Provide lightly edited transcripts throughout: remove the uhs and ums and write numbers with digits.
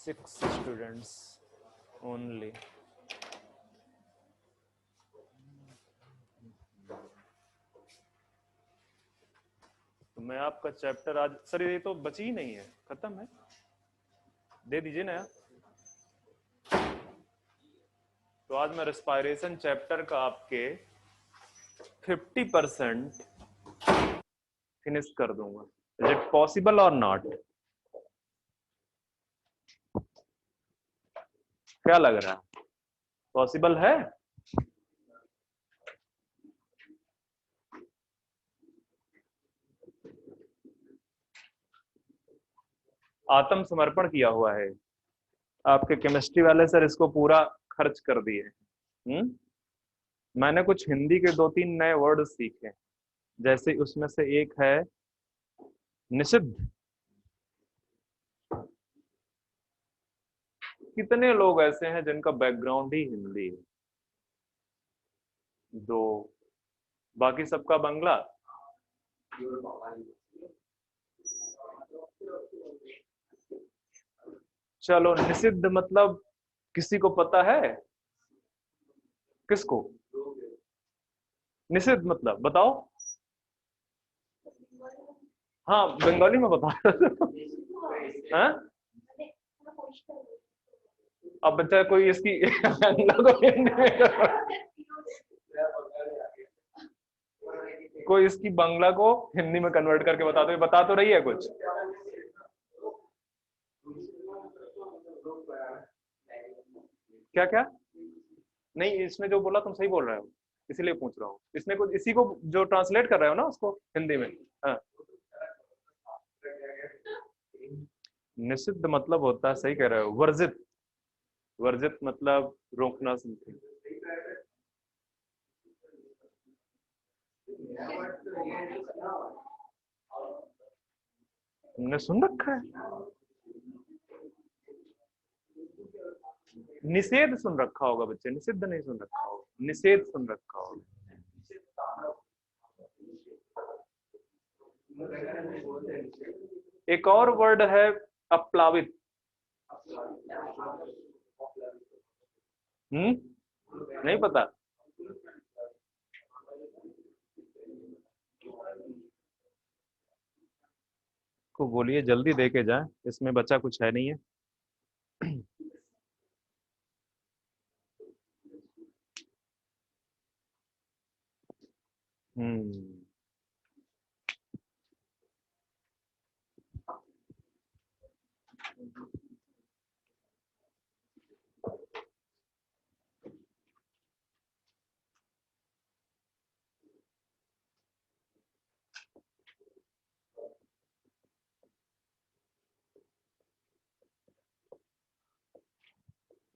6 students only. तो मैं आपका चैप्टर आज, सर ये तो बची ही नहीं है, खत्म है, दे दीजिए ना। तो आज मैं रेस्पिरेशन चैप्टर का आपके 50% फिनिश कर दूंगा। इज इट पॉसिबल और नॉट? क्या लग रहा है, पॉसिबल है? आत्मसमर्पण किया हुआ है आपके केमिस्ट्री वाले सर, इसको पूरा खर्च कर दिए। मैंने कुछ हिंदी के 2-3 नए वर्ड सीखे, जैसे उसमें से एक है निषिद्ध। कितने लोग ऐसे हैं जिनका बैकग्राउंड ही हिंदी है? 2, बाकी सबका बंगला। चलो, निषिद्ध मतलब किसी को पता है? किसको निषिद्ध मतलब बताओ? हाँ, बंगाली में बता हैं? अब बच्चा कोई इसकी कोई इसकी बंगला को हिंदी में कन्वर्ट करके बता तो रही है कुछ। क्या क्या? नहीं, इसने जो बोला तुम सही बोल रहे हो, इसीलिए पूछ रहा हूँ। इसने कुछ इसी को जो ट्रांसलेट कर रहे हो ना उसको हिंदी में। हाँ, निषिद्ध मतलब होता है, सही कह रहे हो, वर्जित। वर्जित मतलब रोकना, समथिंग। तुमने सुन रखा है? निषेध सुन रखा होगा बच्चे, निषिद्ध नहीं सुन रखा होगा, निषेध सुन रखा होगा। एक और वर्ड है अप्लावित। नहीं पता? को बोलिए जल्दी दे के जाए, इसमें बच्चा कुछ है नहीं है। Hmm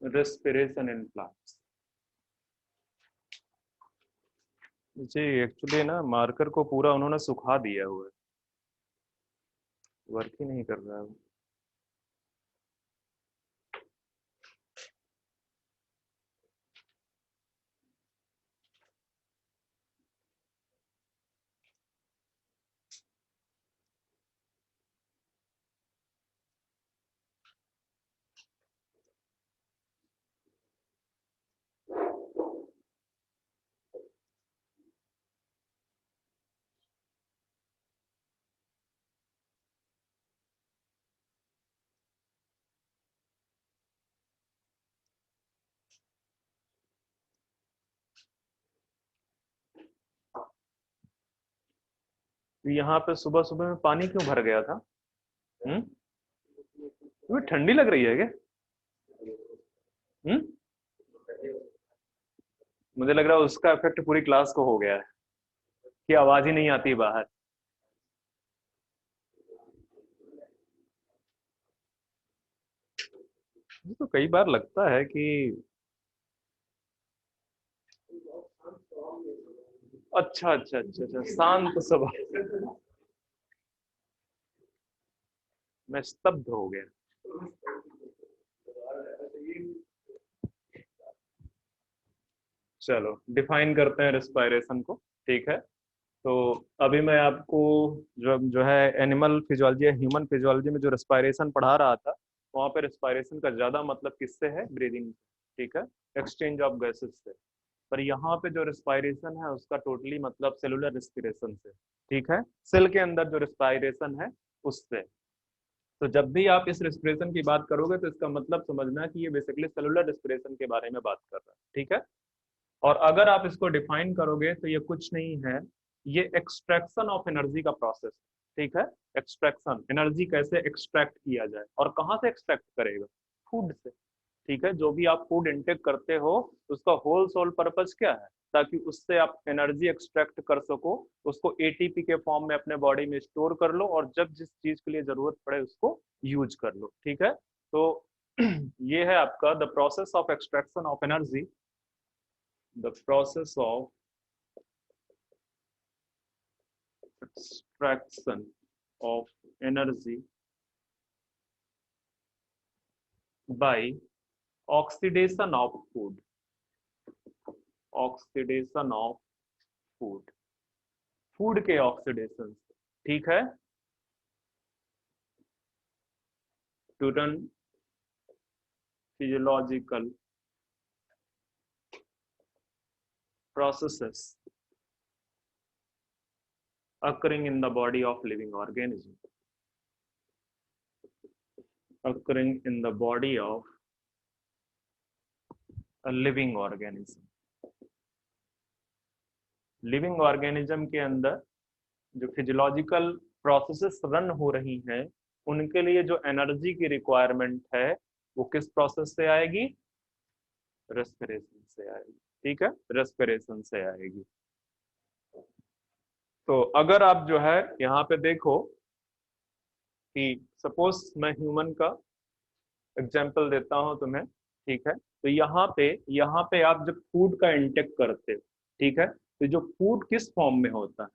respiration in plants. जी, एक्चुअली ना मार्कर को पूरा उन्होंने सुखा दिया हुआ है, वर्क ही नहीं कर रहा है। तो यहाँ पे सुबह सुबह में पानी क्यों भर गया था? तुम्हें ठंडी लग रही है क्या? हम्म मुझे लग रहा है उसका इफेक्ट पूरी क्लास को हो गया है कि आवाज ही नहीं आती बाहर। मुझे तो कई बार लगता है कि अच्छा अच्छा अच्छा अच्छा, शांत स्वभाव। मैं स्तब्ध हो गया। चलो डिफाइन करते हैं रेस्पिरेशन को, ठीक है। तो अभी मैं आपको जो जो है एनिमल फिजियोलॉजी या ह्यूमन फिजियोलॉजी में जो रेस्पिरेशन पढ़ा रहा था, वहां पे रेस्पिरेशन का ज्यादा मतलब किससे है? ब्रीदिंग, ठीक है, एक्सचेंज ऑफ गैसेस से। पर यहाँ पे जो रेस्पिरेशन है उसका टोटली मतलब सेलुलर रेस्पिरेशन से, ठीक है, सेल के अंदर जो रेस्पिरेशन है उससे। तो जब भी आप इस रेस्पिरेशन की बात करोगे तो इसका मतलब समझना है कि ये बेसिकली सेलुलर रेस्पिरेशन के बारे में बात कर रहा है, ठीक है। और अगर आप इसको डिफाइन करोगे तो ये कुछ नहीं है, ये एक्सट्रैक्शन ऑफ एनर्जी का प्रोसेस, ठीक है। एक्सट्रैक्शन, एनर्जी कैसे एक्सट्रैक्ट किया जाए, और कहाँ से एक्सट्रैक्ट करेगा? फूड से, ठीक है। जो भी आप फूड इंटेक करते हो उसका होल सोल पर्पस क्या है? ताकि उससे आप एनर्जी एक्सट्रैक्ट कर सको, उसको एटीपी के फॉर्म में अपने बॉडी में स्टोर कर लो, और जब जिस चीज के लिए जरूरत पड़े उसको यूज कर लो, ठीक है। तो ये है आपका the process of extraction of energy, the process of extraction of energy by oxidation of food, oxidation of food, food के ऑक्सीडेशन, ठीक है, टूटन physiological processes occurring in the body of living organism, occurring in the body of a living organism. Living organism के अंदर जो physiological processes run हो रही हैं उनके लिए जो एनर्जी की रिक्वायरमेंट है वो किस प्रोसेस से आएगी? रेस्पिरेशन से आएगी, ठीक है, रेस्पिरेशन से आएगी। तो अगर आप जो है यहाँ पे देखो कि सपोज मैं ह्यूमन का एग्जांपल देता हूं तुम्हें, ठीक है। तो यहाँ पे आप जब फूड का इंटेक करते हो, ठीक है, तो जो फूड किस फॉर्म में होता है?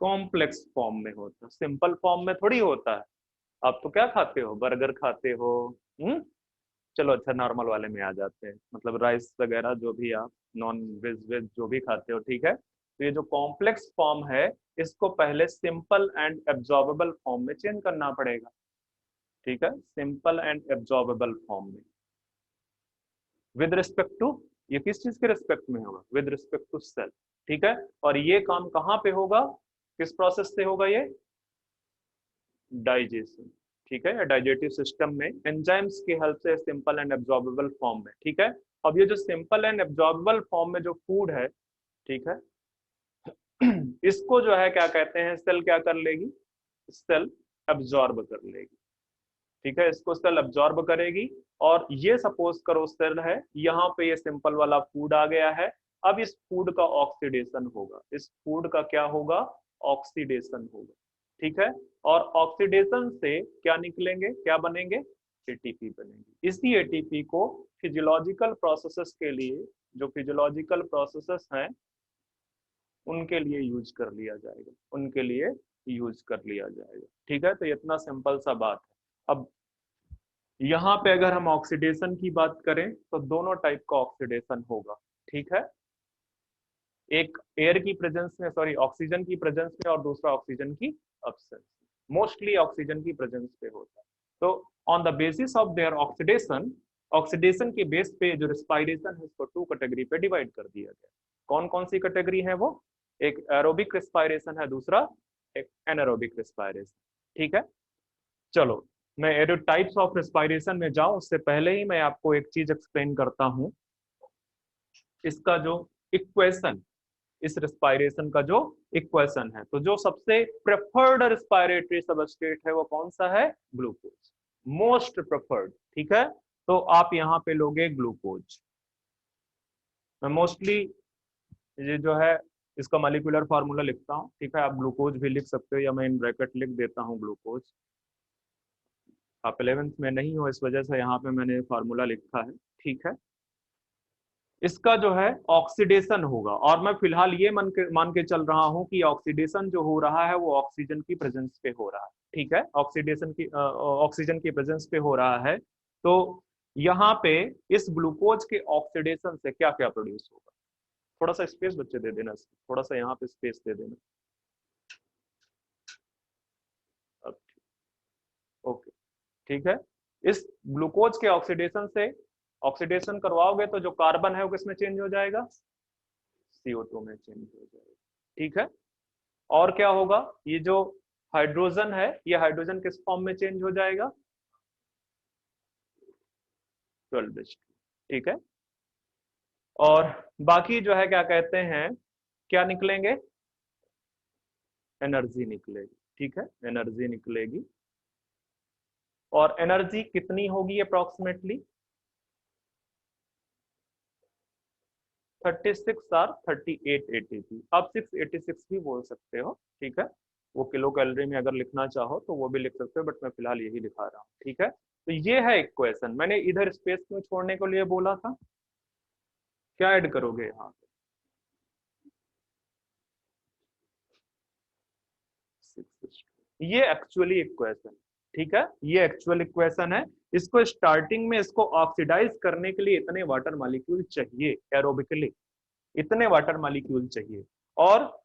कॉम्प्लेक्स फॉर्म में होता है, सिंपल फॉर्म में थोड़ी होता है। आप तो क्या खाते हो? बर्गर खाते हो, चलो अच्छा नॉर्मल वाले में आ जाते हैं, मतलब राइस वगैरह जो भी आप नॉन वेज वेज जो भी खाते हो, ठीक है। तो ये जो कॉम्प्लेक्स फॉर्म है इसको पहले सिंपल एंड एब्जॉर्बेबल फॉर्म में चेंज करना पड़ेगा, ठीक है, सिंपल एंड एब्जॉर्बेबल फॉर्म में। विद रिस्पेक्ट टू, ये किस चीज के रिस्पेक्ट में होगा? विद रिस्पेक्ट टू सेल, ठीक है। और ये काम कहाँ पे होगा, किस प्रोसेस से होगा? ये डाइजेशन, ठीक है, डाइजेटिव सिस्टम में एंजाइम्स की हेल्प से सिंपल एंड एब्जॉर्बेबल फॉर्म में, ठीक है। अब ये जो सिंपल एंड एब्जॉर्बेबल फॉर्म में जो फूड है, ठीक है, इसको जो है क्या कहते हैं? सेल क्या कर लेगी? सेल एब्जॉर्ब कर लेगी, ठीक है, इसको सेल एब्जॉर्ब करेगी। और ये सपोज करो सेल है, यहाँ पे ये सिंपल वाला फूड आ गया है। अब इस फूड का ऑक्सीडेशन होगा, इस फूड का क्या होगा? ऑक्सीडेशन होगा, ठीक है। और ऑक्सीडेशन से क्या निकलेंगे, क्या बनेंगे? एटीपी बनेंगे। इसी एटीपी को फिजियोलॉजिकल प्रोसेसेस के लिए, जो फिजियोलॉजिकल प्रोसेसेस हैं उनके लिए यूज कर लिया जाएगा, उनके लिए यूज कर लिया जाएगा, ठीक है। तो इतना सिंपल सा बात है। अब यहाँ पे अगर हम ऑक्सीडेशन की बात करें तो दोनों टाइप का ऑक्सीडेशन होगा, ठीक है। एक एयर की प्रेजेंस में, सॉरी ऑक्सीजन की प्रेजेंस में, और दूसरा ऑक्सीजन की अब्सेंस, मोस्टली ऑक्सीजन की प्रेजेंस पे होता है। तो on the basis of their oxidation, oxidation के बेस पे जो रेस्पिरेशन है उसको टू कैटेगरी पे डिवाइड कर दिया गया। कौन कौन सी कैटेगरी है वो? एक एरोबिक रेस्पिरेशन है, दूसरा एक एनारोबिक रेस्पिरेशन, ठीक है। चलो मैं एरो टाइप्स ऑफ रेस्पिरेशन में जाऊं उससे पहले ही मैं आपको एक चीज एक्सप्लेन करता हूं। इसका जो इक्वेशन, इस रेस्पिरेशन का जो इक्वेशन है, तो जो सबसे प्रेफर्ड रेस्पिरेटरी सबस्ट्रेट है वो कौन सा है? ग्लूकोज, मोस्ट प्रेफर्ड, ठीक है। तो आप यहाँ पे लोगे ग्लूकोज। मैं मोस्टली ये जो है इसका मॉलिक्यूलर फार्मूला लिखता हूँ, ठीक है, आप ग्लूकोज भी लिख सकते हो या मैं इन ब्रैकेट लिख देता हूँ ग्लूकोज। आप 11th में नहीं हो इस वजह से यहाँ पे मैंने फार्मूला लिखा है, ठीक है। इसका जो है ऑक्सीडेशन होगा, और मैं फिलहाल ये मान के चल रहा हूं कि ऑक्सीडेशन जो हो रहा है वो ऑक्सीजन की प्रेजेंस पे हो रहा है, ठीक है, ऑक्सीजन की प्रेजेंस पे हो रहा है। तो यहाँ पे इस ग्लूकोज के ऑक्सीडेशन से क्या क्या प्रोड्यूस होगा? थोड़ा सा स्पेस बच्चे दे देना, थोड़ा सा यहाँ पे स्पेस दे देना। अब ठीक है। इस ग्लूकोज के ऑक्सीडेशन से ऑक्सीडेशन करवाओगे तो जो कार्बन है वो किसमें चेंज हो जाएगा, CO2 में चेंज हो जाएगा। ठीक है। और क्या होगा, ये जो हाइड्रोजन है ये हाइड्रोजन किस फॉर्म में चेंज हो जाएगा, 12H2। ठीक है। और बाकी जो है क्या कहते हैं, क्या निकलेंगे, एनर्जी निकलेगी। ठीक है, एनर्जी निकलेगी। और एनर्जी कितनी होगी अप्रोक्सीमेटली, 36 और 38 ATP। आप 686 भी बोल सकते हो। ठीक है, वो किलो कैलोरी में अगर लिखना चाहो तो वो भी लिख सकते हो, बट मैं फिलहाल यही लिखा रहा हूँ। ठीक है, तो ये है एक क्वेश्चन। मैंने इधर स्पेस क्यों छोड़ने को लिए बोला था, क्या ऐड करोगे यहाँ पे, 6, ये एक्चुअली इक्वेशन। ठीक है, ये एक्चुअल इक्वेशन है। इसको स्टार्टिंग में इसको ऑक्सीडाइज करने के लिए इतने वाटर मॉलिक्यूल चाहिए एरोबिकली, इतने वाटर मॉलिक्यूल चाहिए। और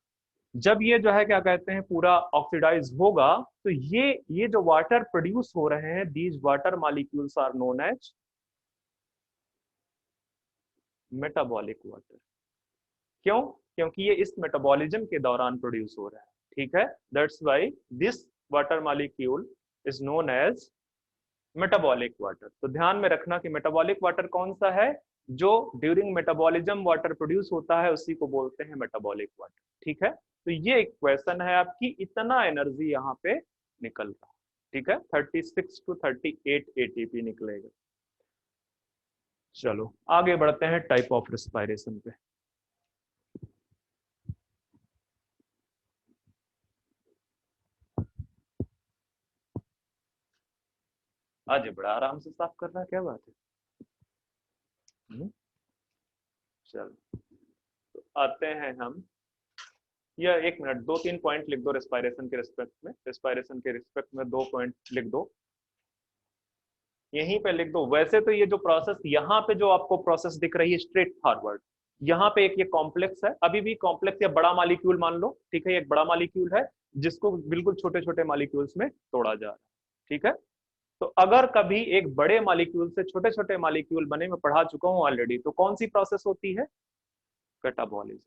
जब ये जो है क्या कहते हैं पूरा ऑक्सीडाइज होगा तो ये जो वाटर प्रोड्यूस हो रहे हैं, these water molecules are known as metabolic water. क्यों, क्योंकि ये इस मेटाबॉलिज्म के दौरान प्रोड्यूस हो रहा है। ठीक है, that's why this water molecule is known as metabolic water. तो ध्यान में रखना कि मेटाबॉलिक वाटर कौन सा है, जो ड्यूरिंग मेटाबॉलिज्म वाटर प्रोड्यूस होता है उसी को बोलते हैं मेटाबॉलिक वाटर। ठीक है, तो ये एक क्वेश्चन है आपकी, इतना एनर्जी यहाँ पे निकल रहा है। ठीक है, 36 to 38 ATP निकलेगा। चलो आगे बढ़ते हैं टाइप ऑफ रेस्पिरेशन पे। आज बड़ा आराम से साफ कर रहा है, क्या बात है। चलो तो आते हैं हम, या 1 मिनट 2-3 पॉइंट लिख दो रेस्पिरेशन के रिस्पेक्ट में, रेस्पिरेशन के रिस्पेक्ट में 2 पॉइंट लिख दो, यहीं पे लिख दो। वैसे तो ये जो प्रोसेस यहाँ पे जो आपको प्रोसेस दिख रही है स्ट्रेट फॉरवर्ड, यहाँ पे एक ये कॉम्प्लेक्स है, अभी भी कॉम्प्लेक्स या बड़ा मॉलिक्यूल मान लो। ठीक है, एक बड़ा मॉलिक्यूल है जिसको बिल्कुल छोटे छोटे मॉलिक्यूल्स में तोड़ा जा रहा है। ठीक है, तो अगर कभी एक बड़े मॉलिक्यूल से छोटे छोटे मॉलिक्यूल बने, मैं पढ़ा चुका हूँ ऑलरेडी, तो कौन सी प्रोसेस होती है, कैटाबॉलिज्म।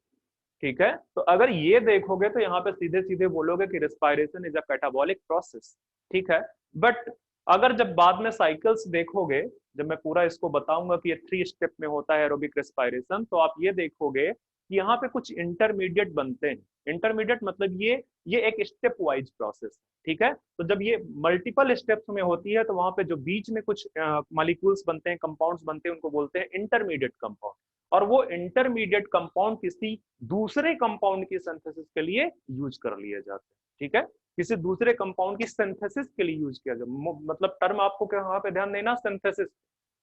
ठीक है, तो अगर ये देखोगे तो यहाँ पे सीधे सीधे बोलोगे कि respiration is a catabolic process. ठीक है, बट अगर जब बाद में साइकिल्स देखोगे, जब मैं पूरा इसको बताऊंगा कि ये 3 स्टेप में होता है एरोबिक रेस्पिरेशन, तो आप ये देखोगे कि यहाँ पे कुछ इंटरमीडिएट बनते हैं। इंटरमीडिएट मतलब ये एक स्टेप वाइज प्रोसेस। ठीक है, तो जब ये मल्टीपल स्टेप्स में होती है तो वहां पे जो बीच में कुछ मॉलिक्यूल्स बनते हैं, कंपाउंड्स बनते हैं, उनको बोलते हैं इंटरमीडिएट कंपाउंड। और वो इंटरमीडिएट कंपाउंड किसी दूसरे कंपाउंड की सिंथेसिस के लिए यूज कर लिए जाते हैं। ठीक है, किसी दूसरे कंपाउंड की सिंथेसिस के लिए यूज किया जाए, मतलब टर्म आपको यहाँ पे ध्यान देना, सिंथेसिस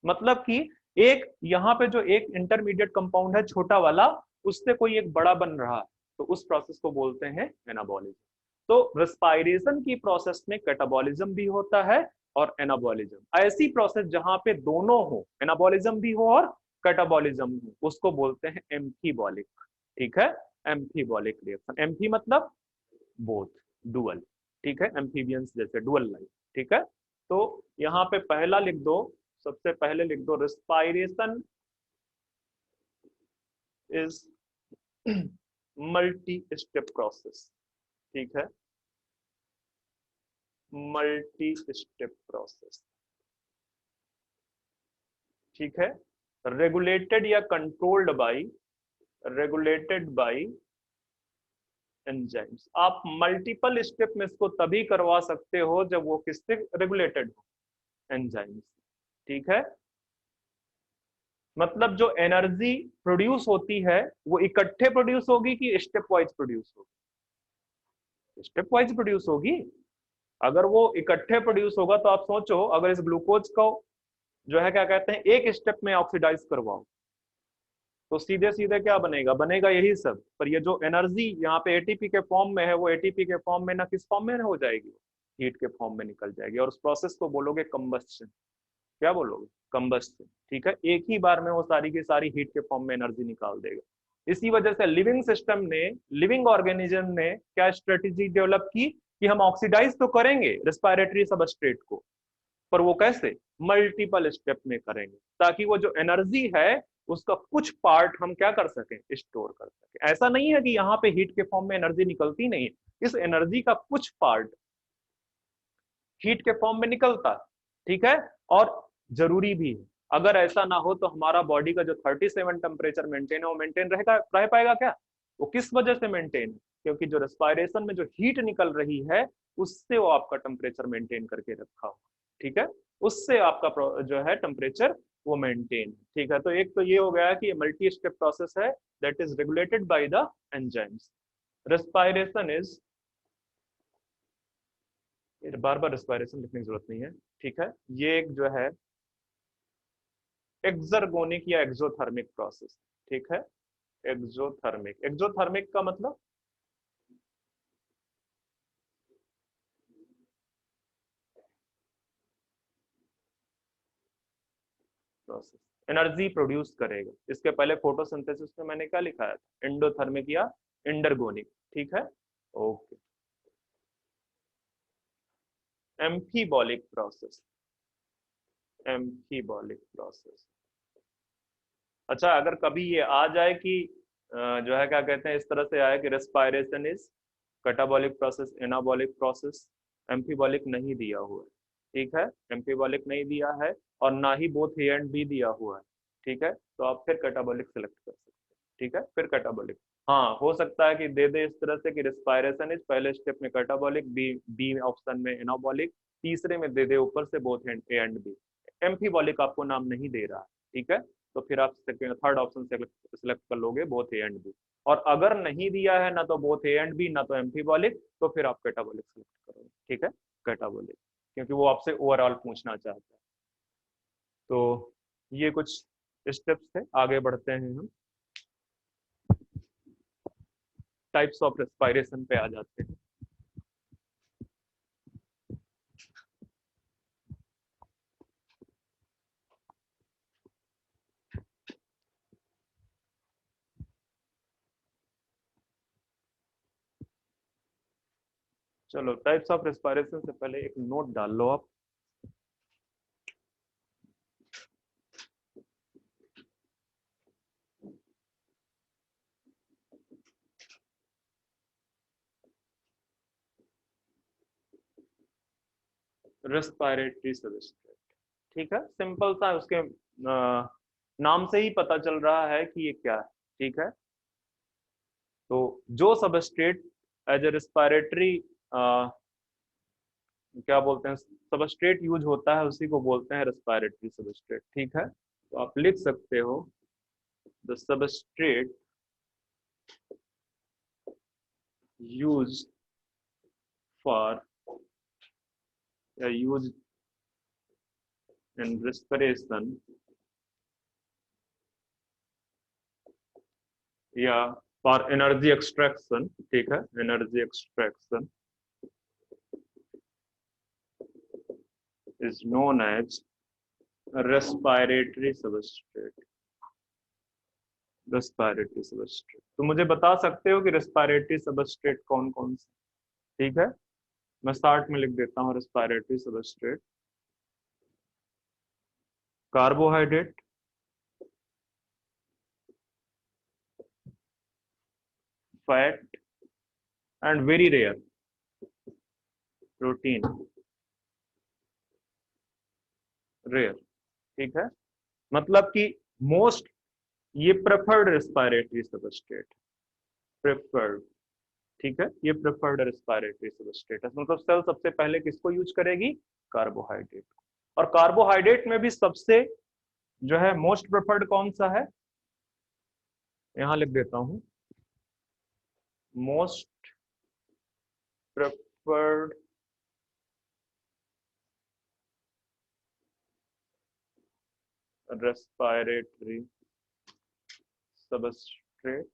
मतलब कि एक यहाँ पे जो एक इंटरमीडिएट कंपाउंड है छोटा वाला, उससे कोई एक बड़ा बन रहा है, तो उस प्रोसेस को बोलते हैं एनाबॉलिज्म। तो रेस्पिरेशन की प्रोसेस में कैटाबॉलिज्म भी होता है और एनाबॉलिज्म। ऐसी प्रोसेस जहां पे दोनों हो, एनाबॉलिज्म भी हो और कैटाबॉलिज्म हो, उसको बोलते हैं एम्फीबॉलिक। ठीक है, एम्फीबॉलिक रिएक्शन। एम्फी मतलब बोथ, डुअल। ठीक है, एम्फीबियंस जैसे डुअल लाइफ। ठीक है, तो यहाँ पे पहला लिख दो, सबसे पहले लिख दो respiration is multi step process. ठीक है, मल्टी स्टेप प्रोसेस। ठीक है, रेगुलेटेड या कंट्रोल्ड बाय एंजाइम्स। आप मल्टीपल स्टेप में इसको तभी करवा सकते हो जब वो किससे रेगुलेटेड हो, एंजाइम्स। ठीक है, मतलब जो एनर्जी प्रोड्यूस होती है वो इकट्ठे प्रोड्यूस होगी कि स्टेप वाइज प्रोड्यूस होगी, स्टेप वाइज प्रोड्यूस होगी। अगर वो इकट्ठे प्रोड्यूस होगा तो आप सोचो, अगर इस ग्लूकोज को जो है क्या कहते हैं एक स्टेप में ऑक्सीडाइज करवाओ तो सीधे सीधे क्या बनेगा, बनेगा यही सब। पर ये जो एनर्जी यहाँ पे एटीपी के फॉर्म में है, वो एटीपी के फॉर्म में ना किस फॉर्म में हो जाएगी, हीट के फॉर्म में निकल जाएगी। और उस प्रोसेस को बोलोगे कंबस्शन। क्या बोलोगे, कंबस्शन। ठीक है, एक ही बार में वो सारी की सारी हीट के फॉर्म में एनर्जी निकाल देगा। इसी वजह से लिविंग सिस्टम ने, लिविंग ऑर्गेनिज्म ने क्या स्ट्रेटेजी डेवलप की कि हम ऑक्सीडाइज तो करेंगे रेस्पिरेटरी सबस्ट्रेट को, पर वो कैसे, मल्टीपल स्टेप में करेंगे, ताकि वो जो एनर्जी है उसका कुछ पार्ट हम क्या कर सकें, स्टोर कर सकें। ऐसा नहीं है कि यहाँ पे हीट के फॉर्म में एनर्जी निकलती नहीं है, इस एनर्जी का कुछ पार्ट हीट के फॉर्म में निकलता है, ठीक है। और जरूरी भी है, अगर ऐसा ना हो तो हमारा बॉडी का जो 37 टेम्परेचर मेंटेन है वो मेंटेन रहेगा, रह पाएगा क्या? वो किस वजह से मेंटेन है? क्योंकि जो रेस्पायरेशन में जो हीट निकल रही है उससे वो आपका टेम्परेचर मेंटेन करके रखा हो, ठीक है, उससे आपका जो है टेम्परेचर वो मेंटेन, ठीक है। तो एक तो ये हो गया कि मल्टी स्टेप प्रोसेस है that is regulated by the enzymes. Respiration is, bar bar respiration लिखने की जरूरत नहीं है, ठीक है। ये एक जो है एक्सर्गोनिक या एक्सोथर्मिक प्रोसेस, ठीक है। एक्सोथर्मिक, एक्सोथर्मिक का मतलब प्रोसेस एनर्जी प्रोड्यूस करेगा। इसके पहले फोटोसिंथेसिस में मैंने क्या लिखा है, एंडोथर्मिक या इंडरगोनिक, ठीक है। Okay, amphibolic process, amphibolic process. अच्छा, अगर कभी ये आ जाए कि जो है क्या कहते हैं, इस तरह से आए कि respiration is catabolic process, anabolic process, amphibolic नहीं दिया हुआ है, ठीक है, एम्फीबॉलिक नहीं दिया है और ना ही बोथ ए एंड बी दिया हुआ है, ठीक है, तो आप फिर कैटाबॉलिक सेलेक्ट कर सकते हैं, ठीक है, फिर कैटाबॉलिक। हाँ, हो सकता है कि दे दे इस तरह से कि रेस्पायरेशन इज पहले स्टेप में कैटाबॉलिक, बी बी ऑप्शन में एनाबॉलिक, तीसरे में दे दे ऊपर से both A and B. Amphibolic आपको नाम नहीं दे रहा है, ठीक है, तो फिर आप सेकंड थर्ड ऑप्शन सेलेक्ट कर लोगे बोथ ए एंड बी। और अगर नहीं दिया है ना तो बोथ ए एंड बी ना तो एम्फीबॉलिक, तो फिर आप कैटाबॉलिक सेलेक्ट करोगे, ठीक है, कैटाबॉलिक, क्योंकि वो आपसे ओवरऑल पूछना चाहता है। तो ये कुछ स्टेप्स थे, आगे बढ़ते हैं हम, टाइप्स ऑफ रेस्पायरेशन पे आ जाते हैं। चलो, टाइप्स ऑफ रेस्पायरेशन से पहले एक नोट डाल लो आप। रेस्पायरेटरी सबस्ट्रेट, ठीक है, सिंपल सा उसके नाम से ही पता चल रहा है कि ये क्या है, ठीक है। तो जो सबस्ट्रेट एज ए रेस्पायरेटरी क्या बोलते हैं, सबस्ट्रेट यूज होता है, उसी को बोलते हैं रेस्पायरेटरी सबस्ट्रेट, ठीक है। तो आप लिख सकते हो the substrate use for use in respiration या फॉर एनर्जी एक्सट्रैक्शन, ठीक है, energy extraction is known as respiratory substrate, respiratory substrate. तो मुझे बता सकते हो कि रेस्पायरेटरी सबस्ट्रेट कौन कौन से, ठीक है, मैं स्टार्ट में लिख देता हूँ respiratory substrate, carbohydrate, fat and very rare protein, rare, ठीक है, मतलब कि मोस्ट, ये प्रेफर्ड रेस्पायरेटरी सबस्ट्रेट, प्रेफर्ड, ठीक है, ये प्रेफर्ड रेस्पायरेटरी सबस्ट्रेट है, मतलब सेल सबसे पहले किसको यूज करेगी, कार्बोहाइड्रेट। और कार्बोहाइड्रेट में भी सबसे जो है मोस्ट प्रेफर्ड कौन सा है, यहां लिख देता हूं, मोस्ट प्रेफर्ड रेस्पायरेटरी सबस्ट्रेट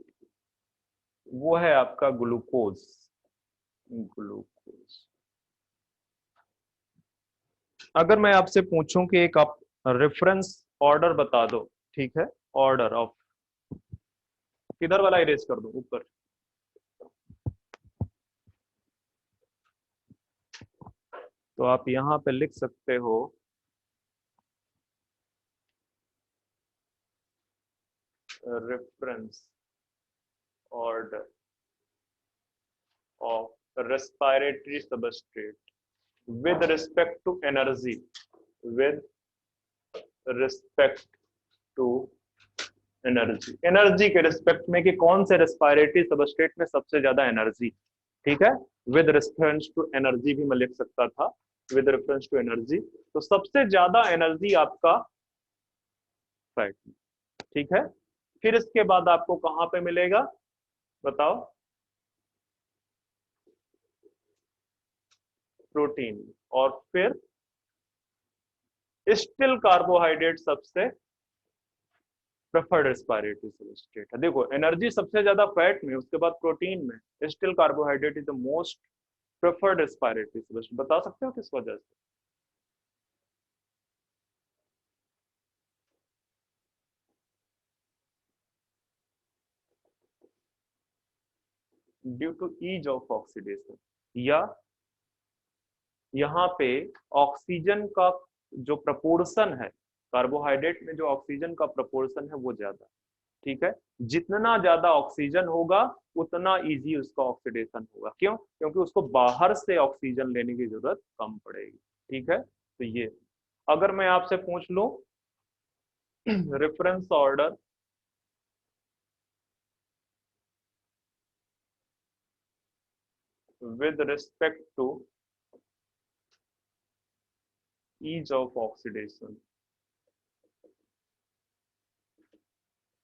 वो है आपका ग्लूकोज, ग्लूकोज। अगर मैं आपसे पूछूं कि एक आप रेफरेंस ऑर्डर बता दो, ठीक है, ऑर्डर ऑफ, किधर वाला इरेज कर दूं, ऊपर, तो आप यहां पे लिख सकते हो of respiratory substrate with respect to energy, with respect to energy के रिस्पेक्ट में कि कौन से रेस्पिरेटरी सबस्ट्रेट में सबसे ज्यादा एनर्जी, ठीक है। विद रेफरेंस टू एनर्जी भी मैं लिख सकता था, विद रेफरेंस टू एनर्जी, तो सबसे ज्यादा एनर्जी आपका फैट में, ठीक है। फिर इसके बाद आपको कहां पे मिलेगा बताओ, प्रोटीन, और फिर स्टिल कार्बोहाइड्रेट सबसे प्रेफर्ड रेस्पिरेटरी सबस्ट्रेट है। देखो एनर्जी सबसे ज्यादा फैट में, उसके बाद प्रोटीन में, still carbohydrate is the most preferred respiratory substrate. बता सकते हो किस वजह से? Due to ease of oxidation, या यहाँ पे ऑक्सीजन का जो प्रपोर्शन है, कार्बोहाइड्रेट में जो ऑक्सीजन का प्रपोर्शन है वो ज्यादा, ठीक है। जितना ज्यादा ऑक्सीजन होगा उतना इजी उसका ऑक्सीडेशन होगा। क्यों? क्योंकि उसको बाहर से ऑक्सीजन लेने की जरूरत कम पड़ेगी, ठीक है। तो ये अगर मैं आपसे पूछ लूं reference order with respect to ease of oxidation,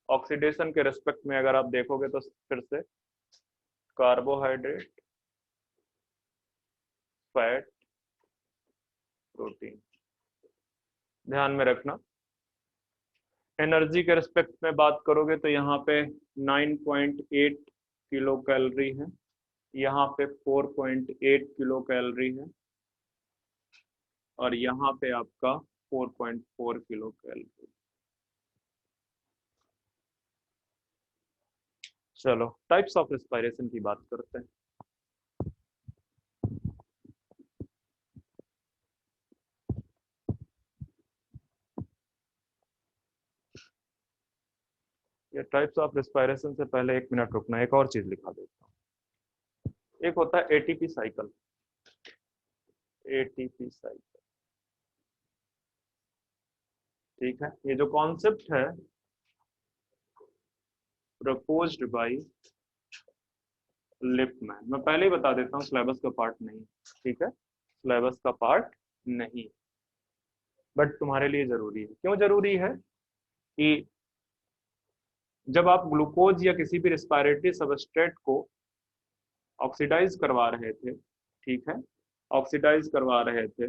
oxidation के रेस्पेक्ट में अगर आप देखोगे तो फिर से कार्बोहाइड्रेट, फैट, प्रोटीन, ध्यान में रखना। एनर्जी के रेस्पेक्ट में बात करोगे तो यहाँ पे 9.8 किलो कैलोरी है, यहाँ पे 4.8 किलो कैलोरी है, और यहाँ पे आपका 4.4 किलो कैलोरी। चलो टाइप्स ऑफ रेस्पिरेशन की बात करते हैं। ये टाइप्स ऑफ रेस्पिरेशन से पहले 1 मिनट रुकना, एक और चीज लिखा देता हूँ। एक होता है एटीपी साइकिल, एटीपी साइकिल, ठीक है। ये जो कॉन्सेप्ट है प्रपोज्ड बाय लिपमैन, मैं पहले ही बता देता हूँ सिलेबस का पार्ट नहीं, ठीक है, सिलेबस का पार्ट नहीं, बट तुम्हारे लिए जरूरी है। क्यों जरूरी है? कि जब आप ग्लूकोज या किसी भी रेस्पिरेटरी सबस्ट्रेट को ऑक्सीडाइज करवा रहे थे, ठीक है, ऑक्सीडाइज करवा रहे थे,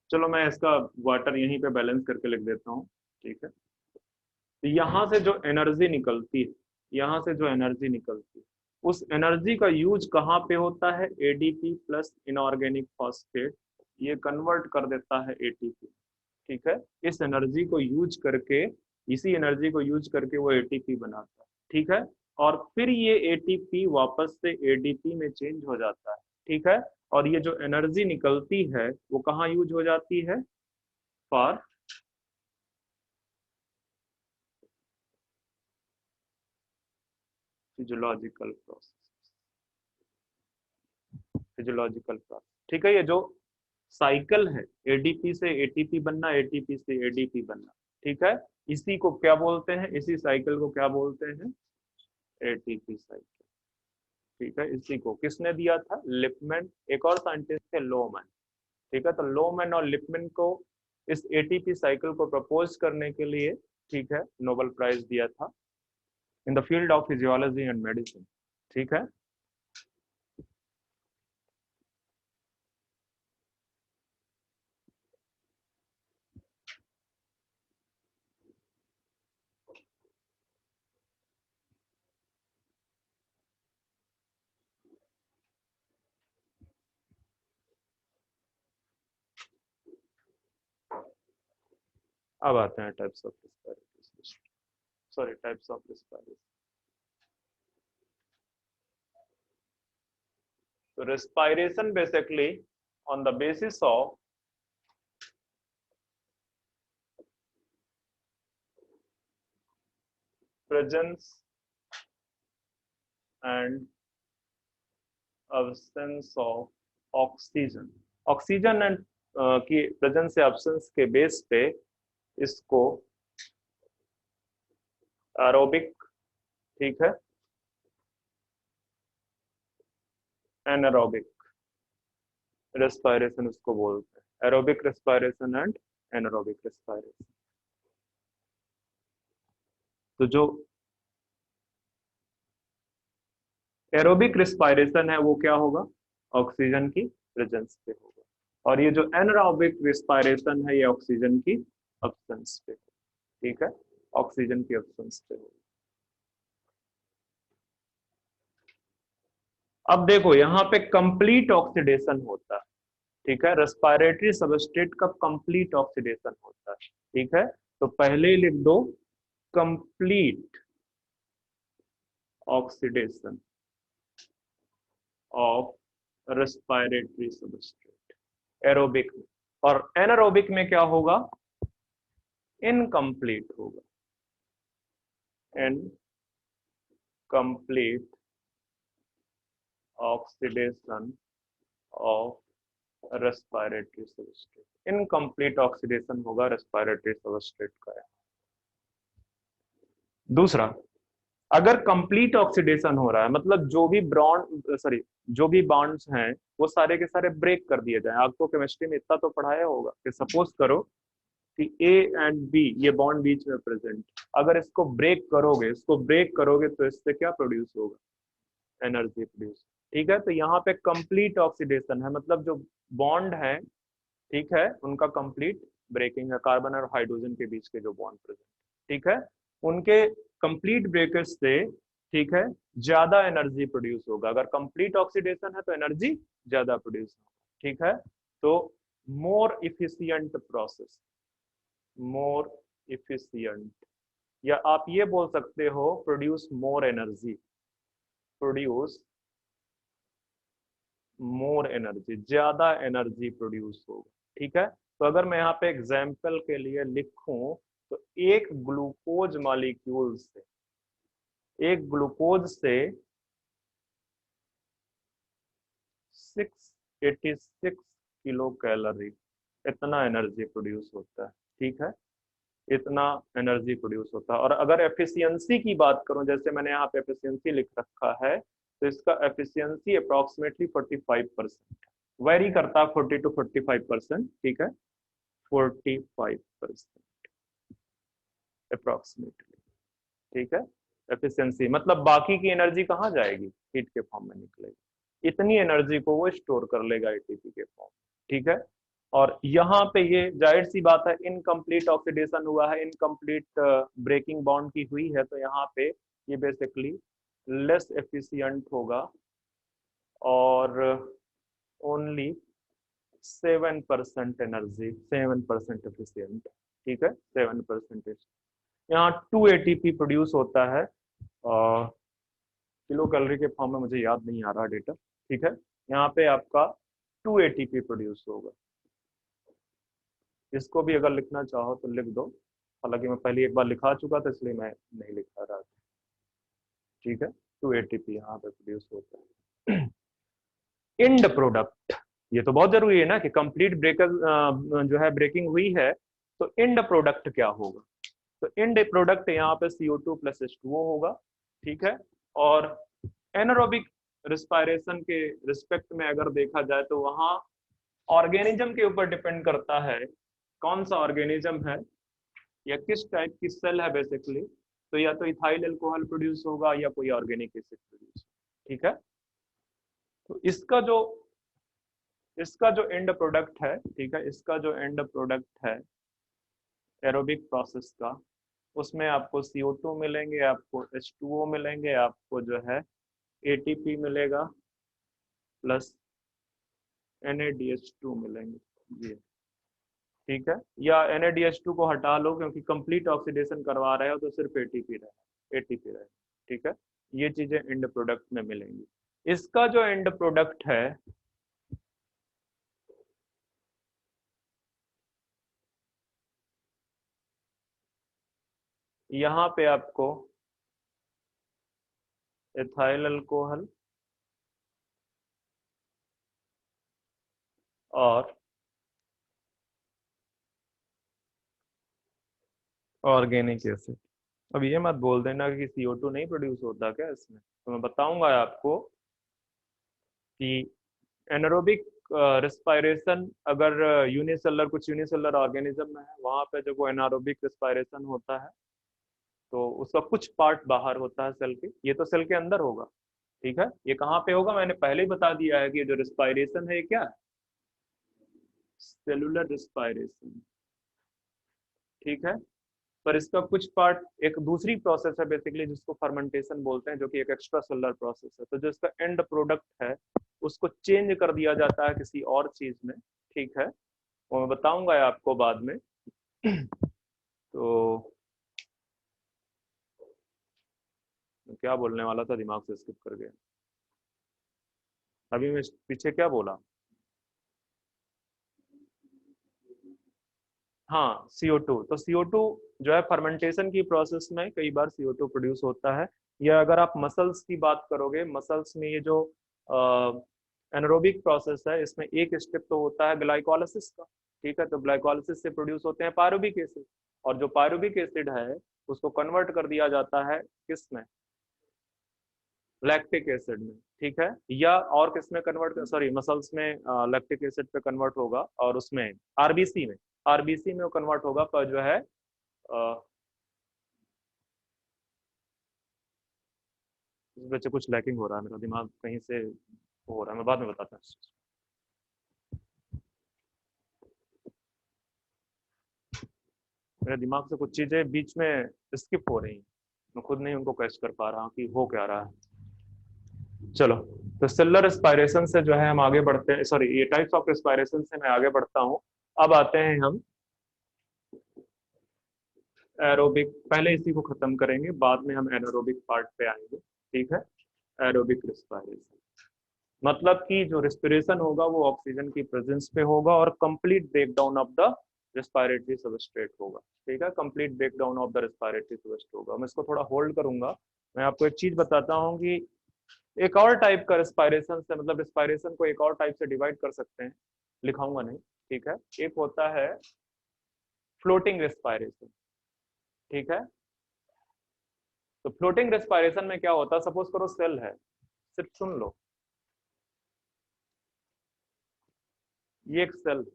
चलो मैं इसका वाटर यहीं पे बैलेंस करके लिख देता हूँ, ठीक है। तो यहाँ से जो एनर्जी निकलती है, यहाँ से जो एनर्जी निकलती है, उस एनर्जी का यूज कहाँ पे होता है? एडीपी प्लस इनऑर्गेनिक फॉस्फेट ये कन्वर्ट कर देता है एटीपी, ठीक है। इस एनर्जी को यूज करके, इसी एनर्जी को यूज करके वो एटीपी बनाता है, ठीक है। और फिर ये एटीपी वापस से एडीपी में चेंज हो जाता है, ठीक है। और ये जो एनर्जी निकलती है वो कहाँ यूज हो जाती है? For physiological process, physiological process, ठीक है। ये जो साइकिल है, एडीपी से एटीपी बनना, एटीपी से एडीपी बनना, ठीक है, इसी को क्या बोलते हैं? इसी साइकिल को क्या बोलते हैं? एटीपी साइकिल, ठीक है। इसी को किसने दिया था? लिपमैन, एक और साइंटिस्ट थे लोमैन, ठीक है। तो लोमैन और लिपमैन को इस एटीपी साइकिल को प्रपोज करने के लिए, ठीक है, नोबेल प्राइज दिया था in the field of physiology and medicine, ठीक है। अब आते हैं types of respiratory, sorry types of respiratory. तो respiration basically on the basis of presence and absence of oxygen, oxygen and की प्रेजेंस या absence के बेस पे इसको एरोबिक, ठीक है, एनारोबिक रेस्पिरेशन उसको बोलते हैं, aerobic respiration and anaerobic respiration. तो जो एरोबिक रेस्पिरेशन है वो क्या होगा, ऑक्सीजन की प्रेजेंस पे होगा, और ये जो एनारोबिक रेस्पिरेशन है ये ऑक्सीजन की अब्सेंस पे, ठीक है, ऑक्सीजन की अब्सेंस पे होगा। अब देखो यहाँ पे कंप्लीट ऑक्सीडेशन होता है, ठीक है, रेस्पिरेटरी सबस्ट्रेट का कंप्लीट ऑक्सीडेशन होता है, ठीक है, तो पहले ही लिख दो complete oxidation of respiratory substrate aerobic में, और एनारोबिक में क्या होगा, इनकम्प्लीट होगा, incomplete oxidation of respiratory substrate, incomplete oxidation होगा रेस्पिरेटरी सबस्ट्रेट का। दूसरा, अगर कंप्लीट ऑक्सीडेशन हो रहा है मतलब जो भी बॉन्ड सॉरी जो भी बॉन्ड्स हैं वो सारे के सारे ब्रेक कर दिए जाए, आपको केमिस्ट्री में इतना तो पढ़ाया होगा कि सपोज करो कि ए एंड बी ये बॉन्ड बीच में प्रेजेंट, अगर इसको ब्रेक करोगे तो इससे क्या प्रोड्यूस होगा, एनर्जी प्रोड्यूस, ठीक है, तो यहाँ पे कंप्लीट ऑक्सीडेशन है मतलब जो बॉन्ड है, ठीक है, उनका कंप्लीट ब्रेकिंग है, कार्बन और हाइड्रोजन के बीच के जो बॉन्ड प्रेजेंट, ठीक है, उनके कंप्लीट ब्रेकर्स से, ठीक है, ज्यादा एनर्जी प्रोड्यूस होगा, अगर कंप्लीट ऑक्सीडेशन है तो एनर्जी ज्यादा प्रोड्यूस होगा, ठीक है, तो more efficient process, more efficient, या आप ये बोल सकते हो produce more energy, produce more energy, ज्यादा एनर्जी प्रोड्यूस होगा, ठीक है, तो अगर मैं यहाँ पे एग्जाम्पल के लिए लिखूं तो एक ग्लूकोज से 686 किलो कैलोरी इतना एनर्जी प्रोड्यूस होता है, ठीक है, इतना एनर्जी प्रोड्यूस होता है, और अगर एफिशिएंसी की बात करूं, जैसे मैंने यहाँ पे एफिशिएंसी लिख रखा है, तो इसका एफिशिएंसी अप्रोक्सीमेटली 45%, वेरी करता है 40 to 45%, ठीक है, 45% अप्रोक्सीमेटली, ठीक है, एफिशिएंसी मतलब बाकी की एनर्जी कहाँ जाएगी, हीट के फॉर्म में निकलेगी, इतनी एनर्जी को वो स्टोर कर लेगा एटीपी के फॉर्म, ठीक है, और यहाँ पे ये जाहिर सी बात है इनकम्प्लीट ऑक्सीडेशन हुआ है, इनकम्प्लीट ब्रेकिंग बॉन्ड की हुई है, तो यहाँ पे ये बेसिकली लेस एफिशिएंट होगा और ओनली 7% एनर्जी, 7% एफिशिएंट, ठीक है, 7%। यहाँ 2 एटीपी प्रोड्यूस होता है, किलो कैलोरी के फॉर्म में मुझे याद नहीं आ रहा डेटा, ठीक है, यहाँ पे आपका 2 एटीपी प्रोड्यूस होगा, इसको भी अगर लिखना चाहो तो लिख दो, हालांकि मैं पहले एक बार लिखा चुका था इसलिए मैं नहीं लिखा रहा था, ठीक है, 2 एटीपी यहाँ पे प्रोड्यूस होता है। इंड प्रोडक्ट, ये तो बहुत जरूरी है ना कि कंप्लीट ब्रेकर जो है ब्रेकिंग हुई है, तो इंड प्रोडक्ट क्या होगा, तो इंड प्रोडक्ट यहाँ पे CO2 प्लस H2O होगा, ठीक है, और एनारोबिक रिस्पायरेशन के रिस्पेक्ट में अगर देखा जाए तो वहां ऑर्गेनिज्म के ऊपर डिपेंड करता है कौन सा ऑर्गेनिज्म है या किस टाइप की सेल है बेसिकली, तो या तो इथाइल अल्कोहल प्रोड्यूस होगा या कोई ऑर्गेनिक एसिड प्रोड्यूस, ठीक है, तो इसका जो एंड प्रोडक्ट है, ठीक है, इसका जो एंड प्रोडक्ट है एरोबिक प्रोसेस का, उसमें आपको CO2 मिलेंगे, आपको H2O मिलेंगे, आपको जो है ATP मिलेगा प्लस NADH2 मिलेंगे, ये ठीक है, या NADH2 को हटा लो क्योंकि कंप्लीट ऑक्सीडेशन करवा रहे हो तो सिर्फ एटीपी रहे, ठीक है, ये चीजें एंड प्रोडक्ट में मिलेंगी। इसका जो एंड प्रोडक्ट है यहाँ पे आपको एथाइल अल्कोहल और ऑर्गेनिक एसिड। अब ये मत बोल देना कि CO2 नहीं प्रोड्यूस होता क्या इसमें, तो मैं बताऊंगा आपको कि एनारोबिक रिस्पायरेशन अगर यूनिसेलर कुछ यूनिसेलर ऑर्गेनिज्म में है, वहां पे जब वो एनारोबिक रिस्पायरेशन होता है तो उसका कुछ पार्ट बाहर होता है सेल के, ये तो सेल के अंदर होगा। ठीक है, ये कहाँ पे होगा मैंने पहले ही बता दिया है कि जो रिस्पायरेशन है ये क्या है, सेलुलर रिस्पायरेशन। ठीक है, पर इसका कुछ पार्ट एक दूसरी प्रोसेस है बेसिकली जिसको फर्मेंटेशन बोलते हैं, जो कि एक एक्स्ट्रा सेलुलर प्रोसेस है। तो जो इसका एंड प्रोडक्ट है उसको चेंज कर दिया जाता है किसी और चीज में। ठीक है, वो मैं बताऊंगा आपको बाद में। तो क्या बोलने वाला था, दिमाग से स्किप कर गया। अभी मैं पीछे क्या बोला, हाँ CO2। तो CO2 जो है फर्मेंटेशन की प्रोसेस में कई बार CO2 प्रोड्यूस होता है। या अगर आप मसल्स की बात करोगे, मसल्स में ये जो एनारोबिक प्रोसेस है इसमें एक स्टेप तो होता है ग्लाइकोलाइसिस का। ठीक है, तो ग्लाइकोलाइसिस से प्रोड्यूस होते हैं पायरुविक एसिड, और जो पायरुविक एसिड है उसको कन्वर्ट कर दिया जाता है किस में, लैक्टिक एसिड में। ठीक है, या और किस में कन्वर्ट, सॉरी मसल्स में लैक्टिक एसिड पे कन्वर्ट होगा, और उसमें आरबीसी में, आरबीसी में वो कन्वर्ट होगा पर जो है इस वजह से कुछ लैकिंग हो रहा है, मेरा दिमाग कहीं से हो रहा है, मैं बाद में बताता हूँ। मेरे दिमाग से कुछ चीजें बीच में स्किप हो रही हैं, मैं खुद नहीं उनको कैच कर पा रहा हूँ कि हो क्या रहा है। चलो, तो सेलुलर रेस्पायरेशन से जो है हम आगे बढ़ते हैं, सॉरी ये टाइप्स ऑफ रेस्पायरेशन से मैं आगे बढ़ता हूँ। अब आते हैं हम एरोबिक, पहले इसी को खत्म करेंगे बाद में हम एनारोबिक पार्ट पे आएंगे। ठीक है, एरोबिक रेस्पायरेशन मतलब कि जो रेस्पिरेशन होगा वो ऑक्सीजन की प्रेजेंस पे होगा और complete breakdown of the respiratory substrate होगा। ठीक है, complete breakdown of the respiratory substrate होगा। मैं इसको थोड़ा होल्ड करूंगा, मैं आपको एक चीज बताता हूँ कि एक और टाइप का रेस्पिरेशन से, मतलब रेस्पिरेशन को एक और टाइप से डिवाइड कर सकते हैं, लिखाऊंगा नहीं। ठीक है, एक होता है फ्लोटिंग रेस्पिरेशन। ठीक है, तो फ्लोटिंग रेस्पिरेशन में क्या होता है, सपोज करो सेल है, सिर्फ सुन लो, ये एक सेल,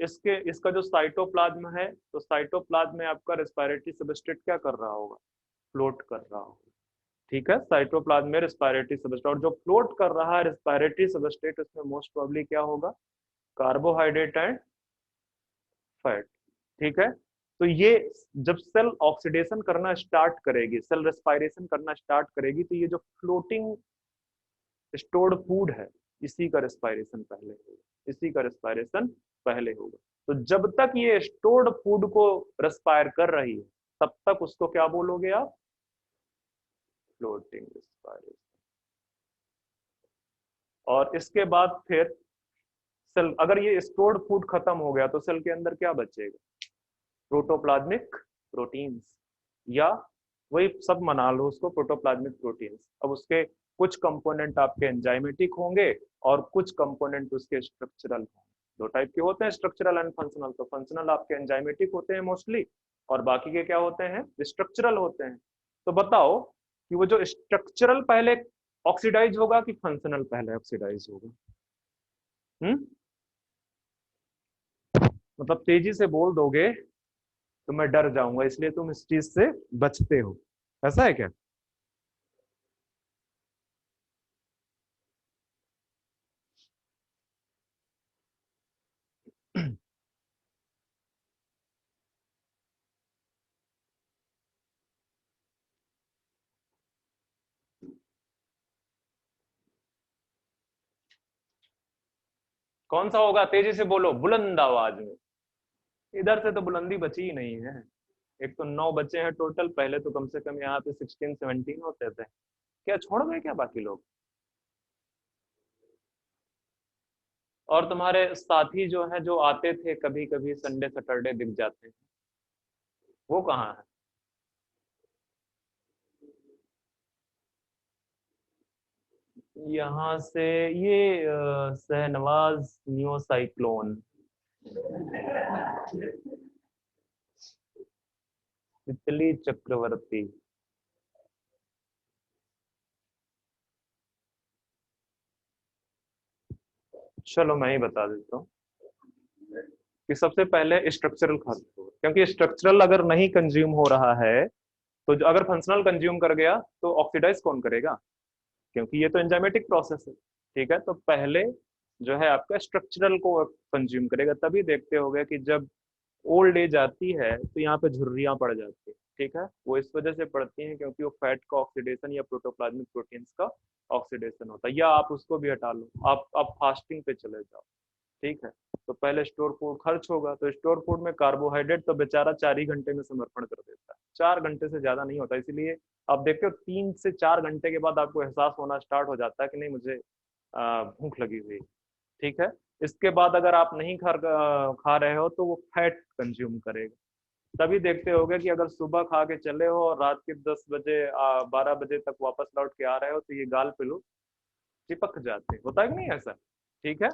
इसके इसका जो साइटोप्लाज्म है, तो साइटोप्लाज्म में आपका रेस्पिरेटरी सबस्ट्रेट क्या कर रहा होगा, फ्लोट कर रहा होगा। ठीक है, साइटोप्लाज्म में रेस्पिरेटरी सबस्ट्रेट, और जो फ्लोट कर रहा है रेस्पिरेटरी सबस्ट्रेट उसमें मोस्ट प्रोबेबली क्या होगा, कार्बोहाइड्रेट एंड फैट। ठीक है, तो ये जब सेल ऑक्सीडेशन करना स्टार्ट करेगी, सेल रेस्पिरेशन करना स्टार्ट करेगी, तो ये जो फ्लोटिंग स्टोर्ड फूड है इसी का रेस्पिरेशन पहले होगा, इसी का रेस्पिरेशन पहले होगा। तो जब तक ये स्टोर्ड फूड को रेस्पायर कर रही है तब तक उसको क्या बोलोगे आप, फ्लोटिंग रेस्पिरेशन। और इसके बाद फिर सेल, अगर ये स्टोर्ड फूड खत्म हो गया तो सेल के अंदर क्या बचेगा, प्रोटोप्लाज्मिक प्रोटीन्स, या वही सब मना लो उसको, प्रोटोप्लाज्मिक प्रोटीन्स। अब उसके कुछ कंपोनेंट आपके एंजाइमेटिक होंगे और कुछ कंपोनेंट उसके स्ट्रक्चरल होंगे। दो टाइप के होते हैं, स्ट्रक्चरल एंड फंक्शनल। तो फंक्शनल आपके एंजाइमेटिक होते हैं मोस्टली, और बाकी के क्या होते हैं, स्ट्रक्चरल होते हैं। तो बताओ कि वो जो स्ट्रक्चरल पहले ऑक्सीडाइज होगा कि फंक्शनल पहले ऑक्सीडाइज होगा। हम्म, मतलब तेजी से बोल दोगे तो मैं डर जाऊंगा, इसलिए तुम इस चीज से बचते हो, ऐसा है क्या। कौन सा होगा, तेजी से बोलो बुलंद आवाज में। इधर से तो बुलंदी बची ही नहीं है। एक तो 9 बच्चे हैं टोटल, पहले तो कम से कम यहाँ पे 16-17 होते थे, क्या छोड़ गए क्या बाकी लोग। और तुम्हारे साथी जो है, जो आते थे कभी कभी संडे सैटरडे दिख जाते हैं, वो कहाँ है। यहाँ से ये शहनवाज न्यू साइक्लोन, तितली चक्रवर्ती। चलो मैं ही बता देता हूँ कि सबसे पहले स्ट्रक्चरल खाते होगा, क्योंकि स्ट्रक्चरल अगर नहीं कंज्यूम हो रहा है तो अगर फंक्शनल कंज्यूम कर गया तो ऑक्सीडाइज कौन करेगा, क्योंकि ये तो एंजाइमेटिक प्रोसेस है। ठीक है, तो पहले जो है आपका स्ट्रक्चरल को कंज्यूम करेगा। तभी देखते होगे कि जब ओल्ड एज आती है तो यहाँ पे झुर्रियां पड़ जाती है। ठीक है, वो इस वजह से पड़ती हैं क्योंकि वो फैट का ऑक्सीडेशन या प्रोटोप्लाज्मिक प्रोटीन्स का ऑक्सीडेशन होता है। या आप उसको भी हटा लो, आप फास्टिंग पे चले जाओ। ठीक है, तो पहले स्टोर फूड खर्च होगा, तो स्टोर फूड में कार्बोहाइड्रेट तो बेचारा 4 ही घंटे में समर्पण कर देता है, 4 घंटे से ज्यादा नहीं होता। इसीलिए आप देखते हो 3 से 4 घंटे के बाद आपको एहसास होना स्टार्ट हो जाता है कि नहीं मुझे भूख लगी हुई। ठीक है, इसके बाद अगर आप नहीं खा रहे हो तो वो फैट कंज्यूम करेगा। तभी देखते होगे कि अगर सुबह खा के चले हो और रात के 10 बजे 12 बजे तक वापस लौट के आ रहे हो तो ये गाल पे लो चिपक जाते हैं। होता है कि नहीं ऐसा? ठीक है,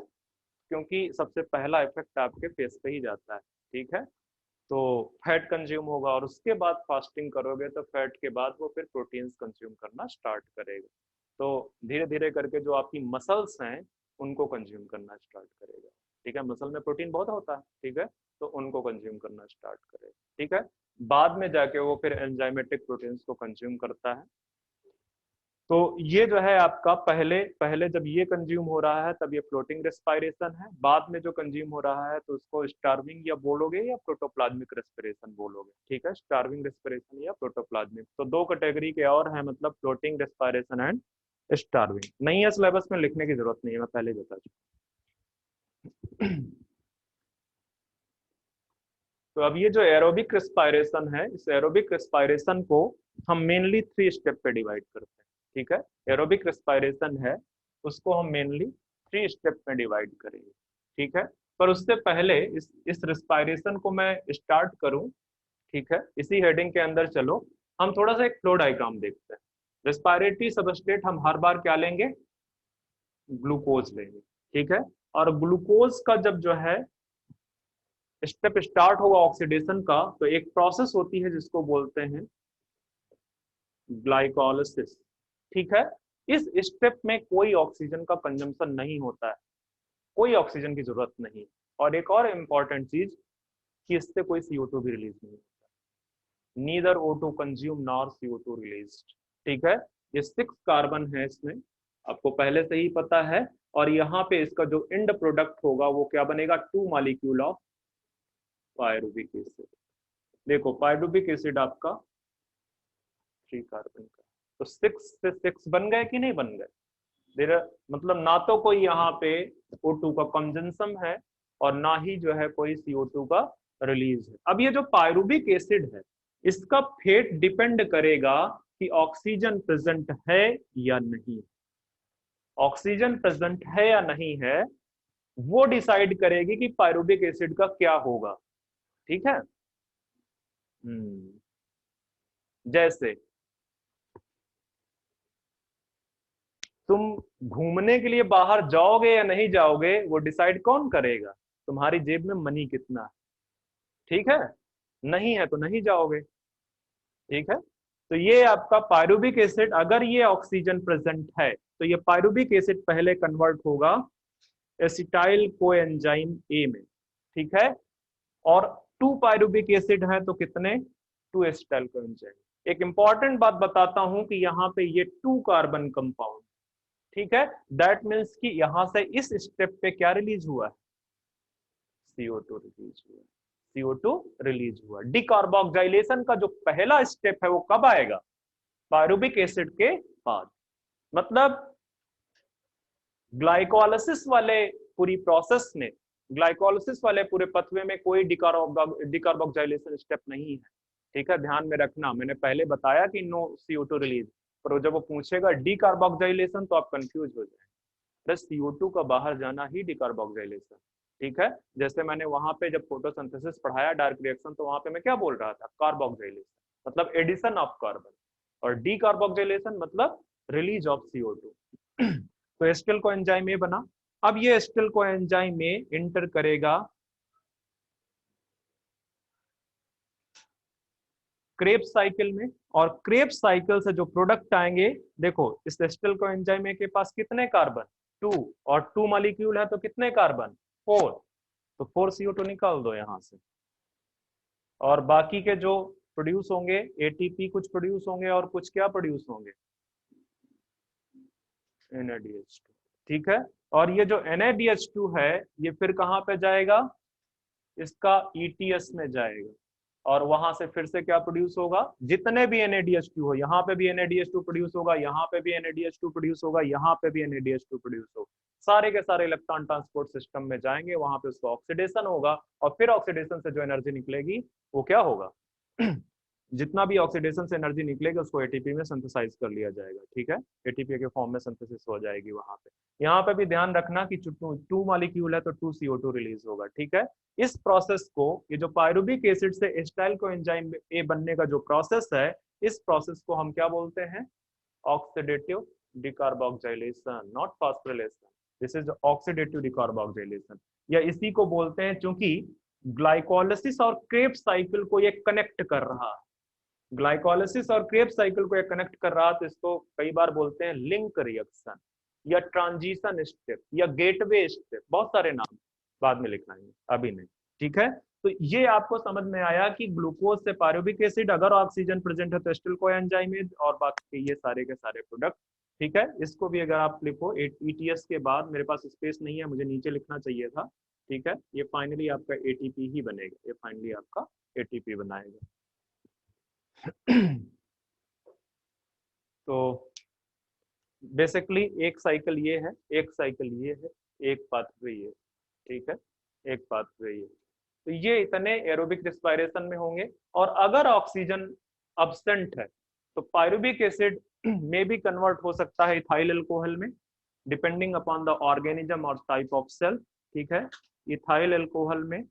क्योंकि सबसे पहला इफेक्ट आपके फेस पे ही जाता है। ठीक है, तो फैट कंज्यूम होगा और उसके बाद फास्टिंग करोगे तो फैट के बाद वो फिर प्रोटीन्स कंज्यूम करना स्टार्ट करेगा। तो धीरे धीरे करके जो आपकी मसल्स हैं उनको कंज्यूम करना स्टार्ट करेगा। ठीक है, मसल में प्रोटीन बहुत होता है। ठीक है, तो उनको कंज्यूम करना स्टार्ट करेगा। ठीक है, बाद में जाके वो फिर एंजाइमेटिक प्रोटीन्स को कंज्यूम करता है। तो ये जो है आपका पहले पहले जब ये कंज्यूम हो रहा है तब ये फ्लोटिंग रेस्पिरेशन है। बाद में जो कंज्यूम हो रहा है तो उसको स्टार्विंग या बोलोगे या प्रोटोप्लाज्मिक रेस्पिरेशन बोलोगे। ठीक है, स्टार्विंग रेस्पिरेशन या प्रोटोप्लाज्मिक, तो दो कैटेगरी के और है, मतलब फ्लोटिंग रेस्पिरेशन एंड स्टार्विंग। नहीं है सिलेबस में, लिखने की जरूरत नहीं है, मैं पहले ही बता चुका। तो अब ये जो एरोबिक रेस्पिरेशन है, इस एरोबिक रेस्पिरेशन को हम मेनली 3 स्टेप पे डिवाइड करते हैं। ठीक है, एरोबिक रेस्पिरेशन है उसको हम मेनली 3 स्टेप में डिवाइड करेंगे। ठीक है, पर उससे पहले इस रेस्पिरेशन को मैं स्टार्ट करूं, ठीक है, इसी हेडिंग के अंदर चलो हम थोड़ा सा एक फ्लो डायग्राम देखते हैं। रेस्पिरेटरी सबस्ट्रेट हम हर बार क्या लेंगे? ग्लूकोज लेंगे। ठीक है, और ग्लूकोज का जब जो है स्टेप स्टार्ट होगा ऑक्सीडेशन का, तो एक प्रोसेस होती है जिसको बोलते हैं ग्लाइकोलाइसिस। ठीक है, इस स्टेप में कोई ऑक्सीजन का कंजम्पशन नहीं होता है, कोई ऑक्सीजन की जरूरत नहीं। और एक और इंपॉर्टेंट चीज कि इससे कोई CO2 भी रिलीज नहीं होता, neither O2 consume nor CO2 release. ठीक है, ये 6 कार्बन है इसमें, आपको पहले से ही पता है। और यहाँ पे इसका जो एंड प्रोडक्ट होगा वो क्या बनेगा? 2 मॉलिक्यूल ऑफ पायरुविक एसिड। देखो पायरुविक एसिड आपका 3 कार्बन का, तो 6 से 6 बन गए कि नहीं बन गए? देर मतलब ना तो कोई यहाँ पे O2 का कंजम्पशन है और ना ही जो है कोई CO2 का रिलीज है। अब ये जो पायरुविक एसिड है इसका फेट डिपेंड करेगा कि ऑक्सीजन प्रेजेंट है या नहीं। ऑक्सीजन प्रेजेंट है या नहीं है वो डिसाइड करेगी कि पायरुविक एसिड का क्या होगा। ठीक है, जैसे तुम घूमने के लिए बाहर जाओगे या नहीं जाओगे वो डिसाइड कौन करेगा? तुम्हारी जेब में मनी कितना है। ठीक है, नहीं है तो नहीं जाओगे। ठीक है, तो ये आपका पायरुविक एसिड, अगर ये ऑक्सीजन प्रेजेंट है तो ये पायरुविक एसिड पहले कन्वर्ट होगा एसिटाइल कोएंजाइम ए में। ठीक है, और 2 पायरुविक एसिड है तो कितने? 2 एसिटाइल कोएंजाइम। एक इंपॉर्टेंट बात बताता हूं कि यहाँ पे ये 2 कार्बन कंपाउंड, ठीक है, दैट मीन्स कि यहां से इस स्टेप पे क्या रिलीज हुआ है? CO2 रिलीज हुआ। CO2 रिलीज हुआ। डिकार्बोक्सिलेशन का जो पहला स्टेप है वो कब आएगा? पायरुविक एसिड के बाद। मतलब ग्लाइकोलाइसिस वाले पूरी प्रोसेस में, ग्लाइकोलाइसिस वाले पूरे पथवे में कोई डिकार्बोक्सिलेशन स्टेप नहीं है। ठीक है, ध्यान में रखना, मैंने पहले बताया कि नो CO2 रिलीज, पर जब वो पूछेगा डिकार्बोक्सिलेशन तो आप कंफ्यूज हो जाए। बस CO2 का बाहर जाना ही डिकार्बोक्सिलेशन। ठीक है, जैसे मैंने वहां पे जब फोटोसिंथेसिस पढ़ाया डार्क रिएक्शन तो वहां पे मैं क्या बोल रहा था? कार्बोक्सिलेशन मतलब एडिशन ऑफ कार्बन, और डिकार्बोक्सिलेशन मतलब रिलीज ऑफ CO2। तो एस्टिल कोएंजाइम ए बना। अब ये एस्टिल कोएंजाइम ए इंटर करेगा क्रेब्स साइकिल में, और क्रेब्स साइकिल से जो प्रोडक्ट आएंगे, देखो इस एस्टिल कोएंजाइम ए के पास कितने कार्बन, 2, और 2 मॉलिक्यूल है तो कितने कार्बन, 4, तो 4 CO2 निकाल दो यहां से। और बाकी के जो प्रोड्यूस होंगे, एटीपी कुछ प्रोड्यूस होंगे और कुछ क्या प्रोड्यूस होंगे, NADH2। ठीक है, और ये जो NADH2 है ये फिर कहां पे जाएगा, इसका ETS में जाएगा, और वहां से फिर से क्या प्रोड्यूस होगा, जितने भी NADH2 हो, यहाँ पे भी NADH2 प्रोड्यूस होगा, यहाँ पे भी NADH2 प्रोड्यूस होगा, यहाँ पे भी NADH2 प्रोड्यूस होगा, सारे के सारे इलेक्ट्रॉन ट्रांसपोर्ट सिस्टम में जाएंगे, वहां पे उसका ऑक्सीडेशन होगा, और फिर ऑक्सीडेशन से जो एनर्जी निकलेगी वो क्या होगा जितना भी ऑक्सीडेशन से एनर्जी निकलेगी उसको एटीपी में सिंथेसाइज कर लिया जाएगा। ठीक है, एटीपी के फॉर्म में सिंथेसिस हो जाएगी वहां पे। यहाँ पे भी ध्यान रखना कि 2 मॉलिक्यूल है तो 2 CO2 रिलीज होगा। ठीक है, इस प्रोसेस को, ये जो पायरुबिक एसिड से एस्टाइल कोएंजाइम ए बनने का जो प्रोसेस है, इस प्रोसेस को हम क्या बोलते हैं, oxidative decarboxylation, not phosphorylation. This is oxidative decarboxylation, या इसी को बोलते हैं, चूंकि ग्लाइकोलिसिस और क्रेब्स साइकिल को ये कनेक्ट कर रहा है, ग्लाइकोलिसिस और क्रेब्स साइकिल को ये कनेक्ट कर रहा, तो इसको कई बार बोलते हैं लिंक रिएक्शन, या ट्रांजिशन स्टेप, या गेटवे स्टेप, बहुत सारे नाम बाद में लिखना है, अभी नहीं। ठीक है, तो ये आपको समझ में आया कि ग्लूकोज से पायरुबिक एसिड, अगर ऑक्सीजन प्रेजेंट है तो एस्टिल कोएंजाइम और बाकी ये सारे के सारे प्रोडक्ट। ठीक है, इसको भी अगर आप लिखो ETS के बाद, मेरे पास स्पेस नहीं है, मुझे नीचे लिखना चाहिए था। ठीक है, ये फाइनली आपका ATP ही बनेगा, ये फाइनली आपका ATP बनाएगा। तो बेसिकली एक साइकिल ये है, एक साइकिल ये है, एक पाथवे ये। ठीक है, एक पाथवे ये, तो ये इतने एरोबिक रिस्पायरेशन में होंगे। और अगर ऑक्सीजन अब्सेंट है तो पायरुबिक एसिड में भी कन्वर्ट हो सकता है इथाइल अल्कोहल में, डिपेंडिंग अपॉन द ऑर्गेनिज्म और टाइप ऑफ सेल। ठीक है, इथाइल अल्कोहल में,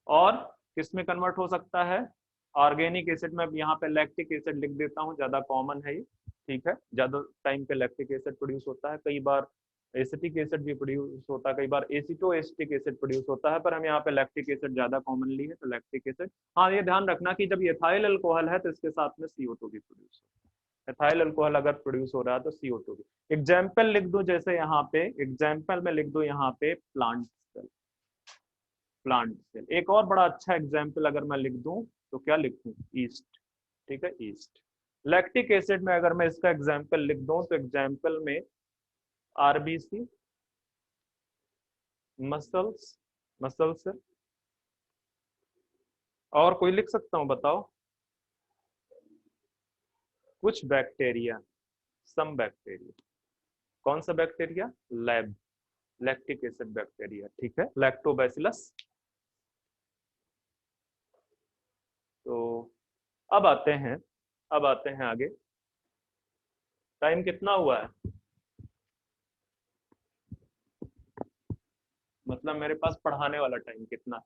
और किस में कन्वर्ट हो सकता है, ऑर्गेनिक एसिड में। यहाँ पे लैक्टिक एसिड लिख देता हूँ, ज्यादा कॉमन है ये। ठीक है, ज्यादा टाइम पे लैक्टिक एसिड प्रोड्यूस होता है, कई बार एसिटिक एसिड भी प्रोड्यूस होता है, कई बार एसिटो एसिटिक एसिड प्रोड्यूस होता है, पर हम यहाँ पे लैक्टिक एसिड ज्यादा कॉमनली है, तो लैक्टिक एसिड। हाँ, ये ध्यान रखना कि जब एथाइल अल्कोहल है तो इसके साथ में CO2 भी प्रोड्यूस होता है। एथाइल अल्कोहल अगर प्रोड्यूस हो रहा है तो CO2 भी। एग्जाम्पल लिख दो, जैसे यहाँ पे एग्जाम्पल में लिख दो, यहाँ पे प्लांट सेल, प्लांट सेल। एक और बड़ा अच्छा एग्जाम्पल अगर मैं लिख दूं तो क्या लिख दूं, ईस्ट। ठीक है, ईस्ट। लैक्टिक एसिड में अगर मैं इसका एग्जाम्पल लिख दूं तो एग्जाम्पल में RBC, मसल्स, मसल सेल, और कोई लिख सकता हूं, बताओ, कुछ बैक्टीरिया, सम बैक्टीरिया। कौन सा bacteria, lab, lactic acid bacteria. ठीक है, लैक्टोबैसिलस। तो अब आते हैं, अब आते हैं आगे। टाइम कितना हुआ है, मतलब मेरे पास पढ़ाने वाला टाइम कितना,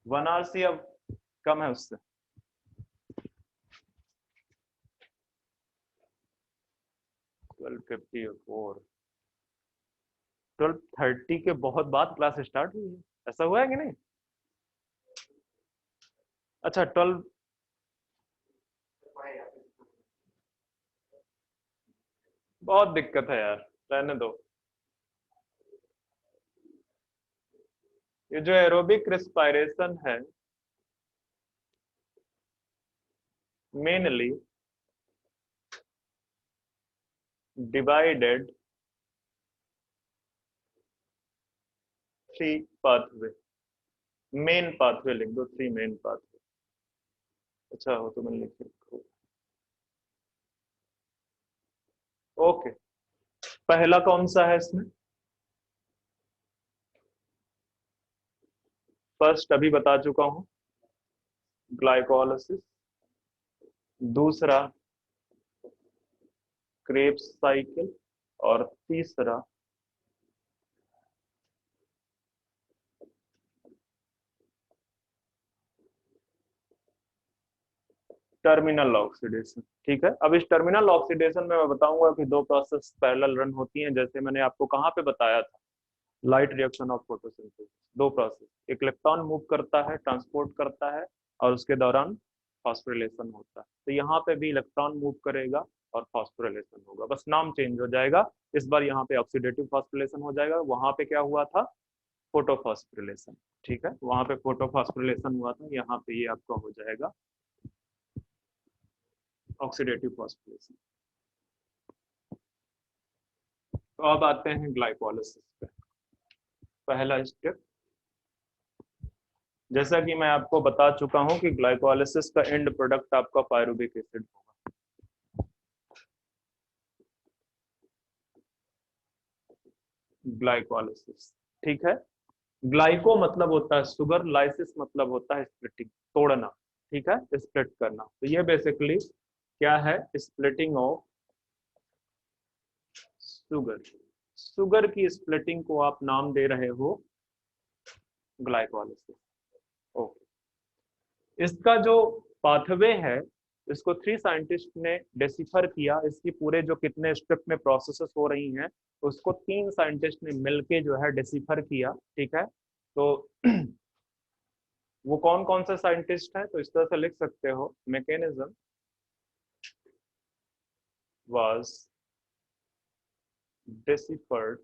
1 आवर से अब कम है उससे। 12:54, 12:30 के बहुत बाद क्लास स्टार्ट हुई है, ऐसा हुआ है कि नहीं। अच्छा, 12, बहुत दिक्कत है यार, रहने दो। ये जो एरोबिक रेस्पिरेशन है, mainly divided 3 pathway, main pathway लिख दो, 3 मेन पाथवे। अच्छा हो तो मैंने लिख रखा। ओके, पहला कौन सा है इसमें, फर्स्ट अभी बता चुका हूं, ग्लाइकोलाइसिस। दूसरा क्रेब्स साइकिल, और तीसरा टर्मिनल ऑक्सीडेशन। ठीक है, अब इस टर्मिनल ऑक्सीडेशन में मैं बताऊंगा कि दो प्रोसेस पैरेलल रन होती हैं, जैसे मैंने आपको कहाँ पे बताया था, लाइट रिएक्शन ऑफ फोटोसिंथेसिस। दो प्रोसेस, एक इलेक्ट्रॉन मूव करता है, ट्रांसपोर्ट करता है, और उसके दौरान फॉस्फोरिलेशन होता है। तो यहाँ पे भी इलेक्ट्रॉन मूव करेगा और फॉस्फोरिलेशन होगा, बस नाम चेंज हो जाएगा। इस बार यहाँ पे ऑक्सीडेटिव फॉस्फोरिलेशन हो जाएगा, वहां पे क्या हुआ था, फोटोफॉस्फोरिलेशन। ठीक है, वहां पे फोटोफॉस्फोरिलेशन हुआ था, यहाँ पे ये आपका हो जाएगा ऑक्सीडेटिव फॉस्फोरिलेशन। तो अब आते हैं ग्लाइकोलाइसिस पे। पहला स्टेप, जैसा कि मैं आपको बता चुका हूं कि ग्लाइकोलाइसिस का एंड प्रोडक्ट आपका पायरुविक एसिड होगा। ग्लाइकोलाइसिस, ठीक है। ग्लाइको मतलब होता है शुगर, लाइसिस मतलब होता है स्प्लिटिंग, तोड़ना। ठीक है, स्प्लिट करना। तो ये बेसिकली क्या है, स्प्लिटिंग ऑफ शुगर। शुगर की स्प्लिटिंग को आप नाम दे रहे हो ग्लाइकोलाइसिस। ओके, इसका जो पाथवे है, इसको 3 साइंटिस्ट ने डेसिफर किया। इसकी पूरे जो कितने स्टेप में प्रोसेसेस हो रही हैं, उसको 3 साइंटिस्ट ने मिलके जो है डेसिफर किया। ठीक है, तो वो कौन कौन से साइंटिस्ट हैं, तो इस तरह से लिख सकते हो, mechanism was deciphered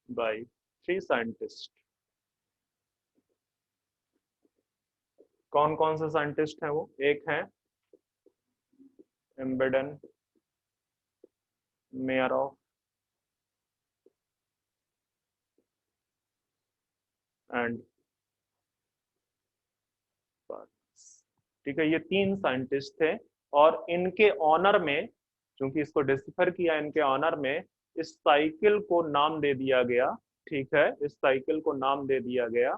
by 3 scientist. कौन कौन से साइंटिस्ट हैं वो, एक है एम्बेडन मेयरॉफ एंड, ठीक है, ये 3 साइंटिस्ट थे। और इनके ऑनर में, क्योंकि इसको डिसिफर किया, इनके ऑनर में इस साइकिल को नाम दे दिया गया। ठीक है, इस साइकिल को नाम दे दिया गया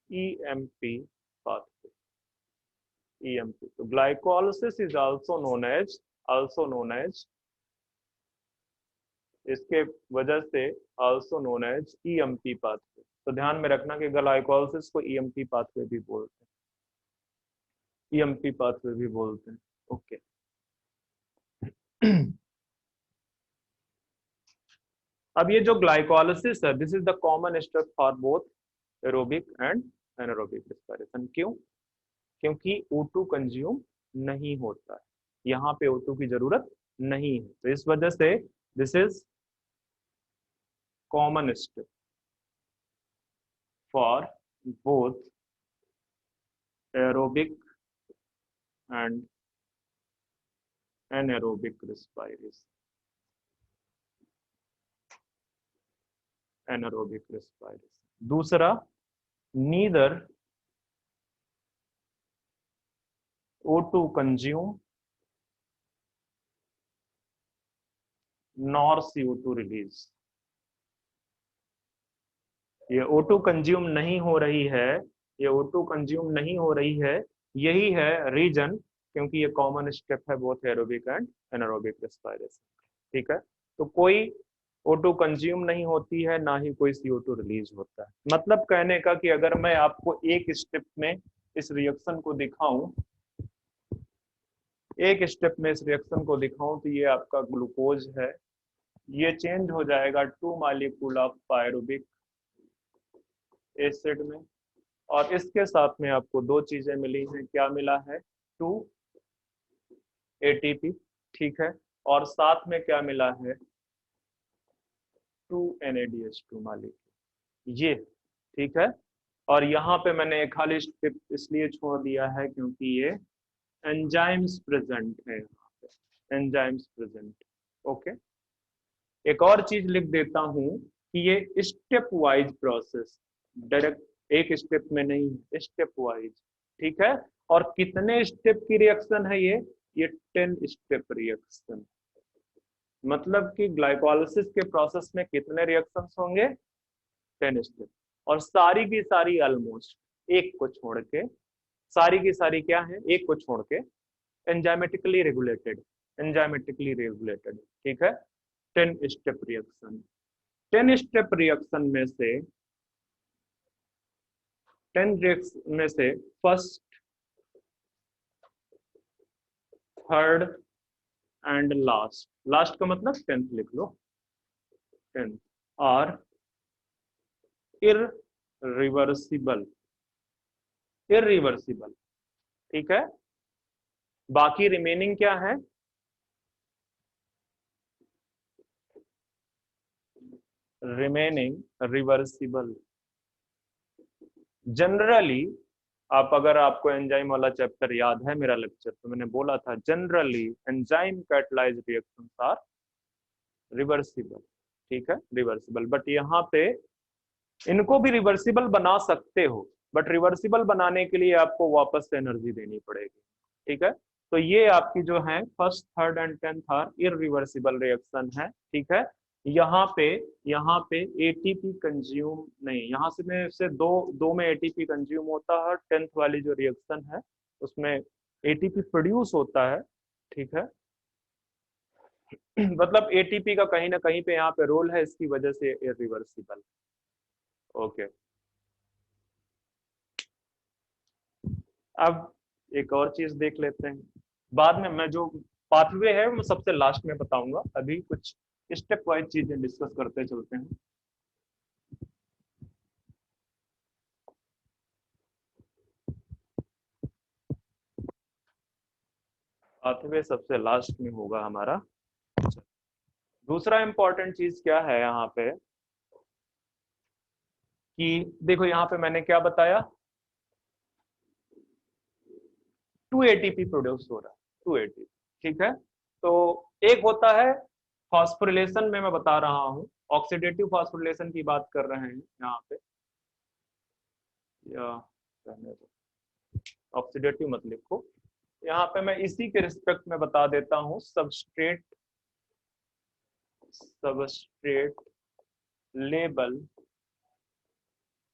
ईएमपी पाथवे, ईएमपी। तो glycolysis is also known as, इसके वजह से also known as EMP pathway. तो ध्यान में रखना कि ग्लाइकोलाइसिस को ईएमपी पाथवे भी बोलते हैं, ईएमपी पाथवे भी बोलते हैं। ओके अब ये जो ग्लाइकोलाइसिस है, this is the common step for both aerobic and anaerobic respiration. क्यों? क्योंकि O2 कंज्यूम नहीं होता है, यहाँ पे O2 की जरूरत नहीं है। तो इस वजह से this is common step for both aerobic and anaerobic respiration, anaerobic respiration. दूसरा, neither O2 consume nor CO2 release. ये O2 कंज्यूम नहीं हो रही है, ये O2 कंज्यूम नहीं हो रही है, यही है रीजन, क्योंकि ये कॉमन स्टेप है both aerobic and anaerobic respiration. ठीक है, तो कोई O2 कंज्यूम नहीं होती है, ना ही कोई CO2 रिलीज होता है। मतलब कहने का कि अगर मैं आपको एक स्टेप में इस रिएक्शन को दिखाऊं, एक स्टेप में इस रिएक्शन को दिखाऊं, तो ये आपका ग्लूकोज है, ये चेंज हो जाएगा 2 मॉलिक्यूल ऑफ पायरुविक एसिड में। और इसके साथ में आपको 2 चीजें मिली हैं, क्या मिला है, 2 ATP। ठीक है, और साथ में क्या मिला है, 2 NADH2 मॉलिक्यूल, ये। ठीक है, और यहाँ पे मैंने एक खाली स्टेप इसलिए छोड़ दिया है क्योंकि ये एंजाइम्स प्रेजेंट है, यहाँ पे एंजाइम्स प्रेजेंट। ओके, एक और चीज लिख देता हूं कि ये स्टेप वाइज प्रोसेस, डायरेक्ट एक स्टेप में नहीं, स्टेप वाइज। ठीक है, और कितने स्टेप की रिएक्शन है ये 10 स्टेप रिएक्शन। मतलब कि ग्लाइकोलाइसिस के प्रोसेस में कितने रिएक्शंस होंगे, 10 स्टेप। और सारी की सारी ऑलमोस्ट, एक को छोड़ के, सारी की सारी क्या है, एक को छोड़ के एंजाइमेटिकली रेगुलेटेड, एंजाइमेटिकली रेगुलेटेड। ठीक है, 10 स्टेप रिएक्शन। 10 स्टेप रिएक्शन में से 10 रिएक्शन में से first third and last, last का मतलब 10th लिख लो, 10th आर इररिवर्सिबल, इररिवर्सिबल, ठीक है। बाकी रिमेनिंग क्या है, रिमेनिंग रिवर्सिबल। जनरली आप अगर आपको एंजाइम वाला चैप्टर याद है मेरा लेक्चर, तो मैंने बोला था generally enzyme catalysed reactions are reversible, ठीक है, रिवर्सिबल। बट यहाँ पे इनको भी रिवर्सिबल बना सकते हो, बट रिवर्सिबल बनाने के लिए आपको वापस से एनर्जी देनी पड़ेगी, ठीक है। तो ये आपकी जो है first third and 10th are irreversible reaction है, ठीक है। यहाँ पे यहाँ पे एटीपी कंज्यूम नहीं, यहाँ से में से दो दो में एटीपी कंज्यूम होता है, 10th वाली जो रिएक्शन है उसमें एटीपी प्रोड्यूस होता है, ठीक है। मतलब एटीपी का कहीं ना कहीं पे यहाँ पे रोल है, इसकी वजह से इररिवर्सिबल। ओके, अब एक और चीज देख लेते हैं, बाद में मैं जो पाथवे है वो सबसे लास्ट में बताऊंगा, अभी कुछ स्टेप वाइज चीजें डिस्कस करते चलते हैं। पाथवे सबसे लास्ट में होगा हमारा। दूसरा इंपॉर्टेंट चीज क्या है यहाँ पे कि देखो यहाँ पे मैंने क्या बताया, 2 एटीपी प्रोड्यूस हो रहा है, 2 एटीपी, ठीक है। तो एक होता है फॉस्फोरिलेशन में, मैं बता रहा हूँ ऑक्सीडेटिव फॉस्फोरिलेशन की बात कर रहे हैं यहाँ पे, या ऑक्सीडेटिव मत लिखो, यहाँ पे मैं इसी के रिस्पेक्ट में बता देता हूँ, substrate, substrate label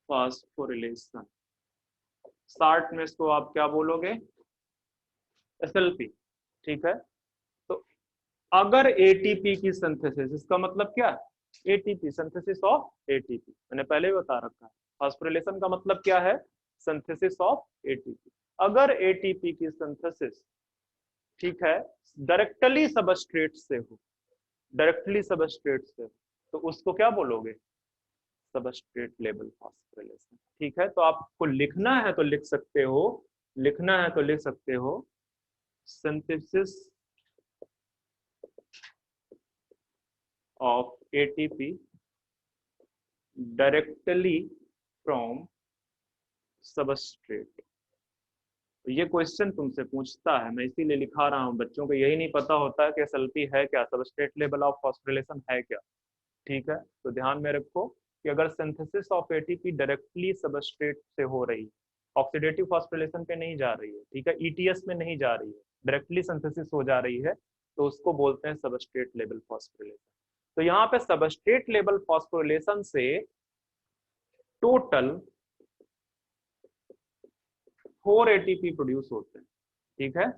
phosphorylation, short में इसको आप क्या बोलोगे, एसएलपी, ठीक है। तो अगर एटीपी की सिंथेसिस, इसका मतलब क्या, एटीपी सिंथेसिस ऑफ एटीपी, मैंने पहले ही बता रखा है, फॉस्फोरिलेशन का मतलब क्या है, सिंथेसिस ऑफ एटीपी। अगर एटीपी की सिंथेसिस, ठीक है, डायरेक्टली सबस्ट्रेट से हो, डायरेक्टली सबस्ट्रेट से, तो उसको क्या बोलोगे, सबस्ट्रेट लेवल फॉस्फोरिलेशन, ठीक है। तो आपको लिखना है तो लिख सकते हो, लिखना है तो लिख सकते हो, synthesis of ATP directly from substrate. तो ये क्वेश्चन तुमसे पूछता है, मैं इसीलिए लिखा रहा हूँ, बच्चों को यही नहीं पता होता है कि एसएलपी है क्या, सबस्ट्रेट लेवल ऑफ फॉस्फोरिलेशन है क्या, ठीक है। तो ध्यान में रखो कि अगर synthesis of ATP directly substrate से हो रही है, ऑक्सीडेटिव फॉस्फोरिलेशन पे नहीं जा रही है, ठीक है, ईटीएस में नहीं जा रही है, डायरेक्टली सिंथेसिस हो जा रही है, तो उसको बोलते हैं सबस्ट्रेट लेवल फॉस्फोरिलेशन। तो यहाँ पे सबस्ट्रेट लेवल फॉस्फोरिलेशन से टोटल 4 एटीपी प्रोड्यूस होते हैं, ठीक है।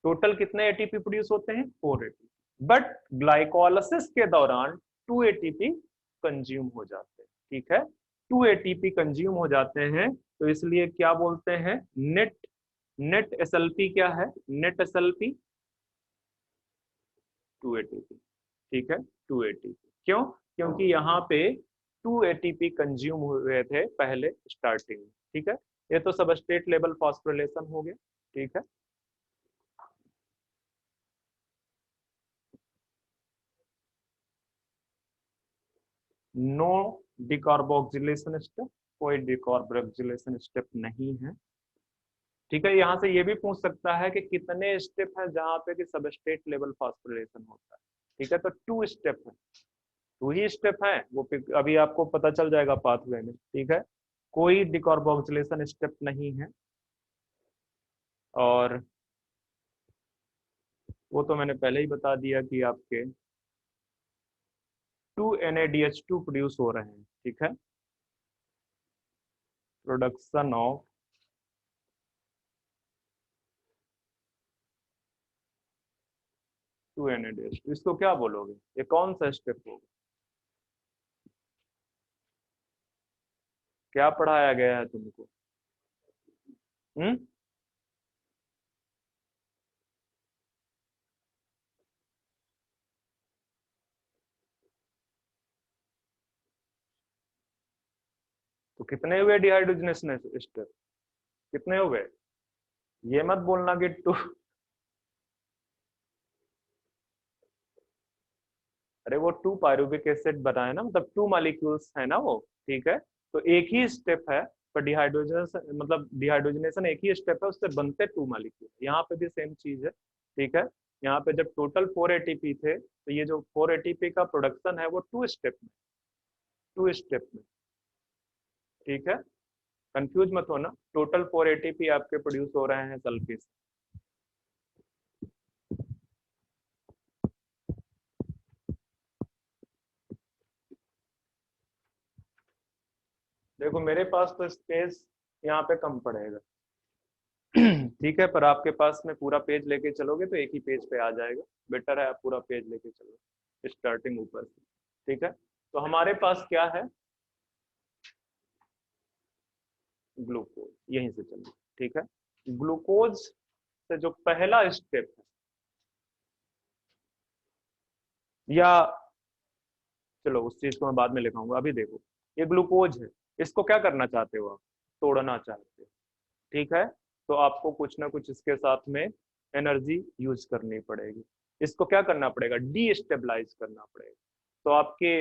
टोटल कितने एटीपी प्रोड्यूस होते हैं, 4 एटीपी, बट ग्लाइकोलाइसिस के दौरान 2 एटीपी कंज्यूम हो जाते हैं, ठीक है, 2 एटीपी कंज्यूम हो जाते हैं, तो इसलिए क्या बोलते हैं, नेट, नेट एसएलपी क्या है, नेट एसएलपी 2 एटीपी, ठीक है, 2 एटीपी, क्यों, क्योंकि यहाँ पे 2 एटीपी कंज्यूम हुए थे पहले स्टार्टिंग में, ठीक है। ये तो सबस्ट्रेट लेवल फॉस्फोरिलेशन हो गया, ठीक है। नो डिकार्बोक्सिलेशन स्टेप, कोई डिकार्बोक्सिलेशन स्टेप नहीं है, ठीक है। यहाँ से ये भी पूछ सकता है कि कितने स्टेप है जहाँ पे कि सबस्ट्रेट लेवल फॉस्फोरिलेशन होता है, ठीक है। तो 2 स्टेप है, 2 ही स्टेप है, वो अभी आपको पता चल जाएगा पाथवे में, ठीक है। कोई डिकार्बोक्सिलेशन स्टेप नहीं है, और वो तो मैंने पहले ही बता दिया कि आपके 2 NADH2 प्रोड्यूस हो रहे हैं, ठीक है, प्रोडक्शन ऑफ 2 NADH2, इसको क्या बोलोगे, ये कौन सा स्टेप होगा, क्या पढ़ाया गया है तुमको, हम्म, तो कितने हुए डिहाइड्रोजनेशन स्टेप, कितने हुए? ये मत बोलना कि 2। अरे वो 2 पायरुविक एसिड बनाए ना, मतलब 2 मॉलिक्यूल्स है ना वो, ठीक है। तो एक ही स्टेप है, पर डिहाइड्रोजनेशन मतलब डिहाइड्रोजनेशन एक ही स्टेप है, उससे बनते 2 मॉलिक्यूल। यहाँ पे भी सेम चीज है, ठीक है। यहाँ पे जब टोटल 4 एटीपी थे, तो ये जो 4 एटीपी का प्रोडक्शन है वो 2 स्टेप में, 2 स्टेप में, ठीक है। कंफ्यूज मत होना, टोटल 4 एटीपी आपके प्रोड्यूस हो रहे हैं सल्फी से। देखो मेरे पास तो स्पेस यहाँ पे कम पड़ेगा, ठीक है, पर आपके पास में पूरा पेज लेके चलोगे तो एक ही पेज पे आ जाएगा। बेटर है आप पूरा पेज लेके चलो, स्टार्टिंग ऊपर से, ठीक है। तो हमारे पास क्या है, ग्लूकोज, यहीं से चलो, ठीक है। ग्लूकोज से जो पहला स्टेप है, या चलो उस चीज को मैं बाद में लिखाऊंगा, अभी देखो ये ग्लूकोज है, इसको क्या करना चाहते हो आप, तोड़ना चाहते हो, ठीक है। तो आपको कुछ ना कुछ इसके साथ में एनर्जी यूज करनी पड़ेगी, इसको क्या करना पड़ेगा, डीस्टेबलाइज करना पड़ेगा। तो आपके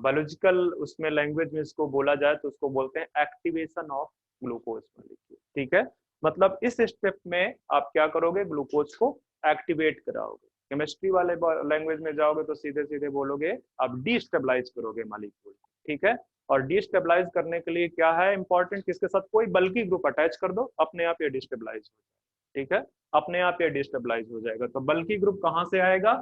बायोलॉजिकल उसमें लैंग्वेज में इसको बोला जाए तो उसको बोलते हैं एक्टिवेशन ऑफ ग्लूकोज मॉलिक्यूल, ठीक है। मतलब इस स्टेप में आप क्या करोगे, ग्लूकोज को एक्टिवेट कराओगे। केमिस्ट्री वाले लैंग्वेज में जाओगे तो सीधे सीधे बोलोगे आप डीस्टेबलाइज करोगे मॉलिक्यूल, ठीक है। और डीस्टेबलाइज करने के लिए क्या है इंपॉर्टेंट, किसके साथ कोई बल्कि ग्रुप अटैच कर दो, अपने आप ये डिस्टेबलाइज हो जाए, ठीक है। अपने आप ये डिस्टेबलाइज हो जाएगा। तो बल्कि ग्रुप कहाँ से आएगा,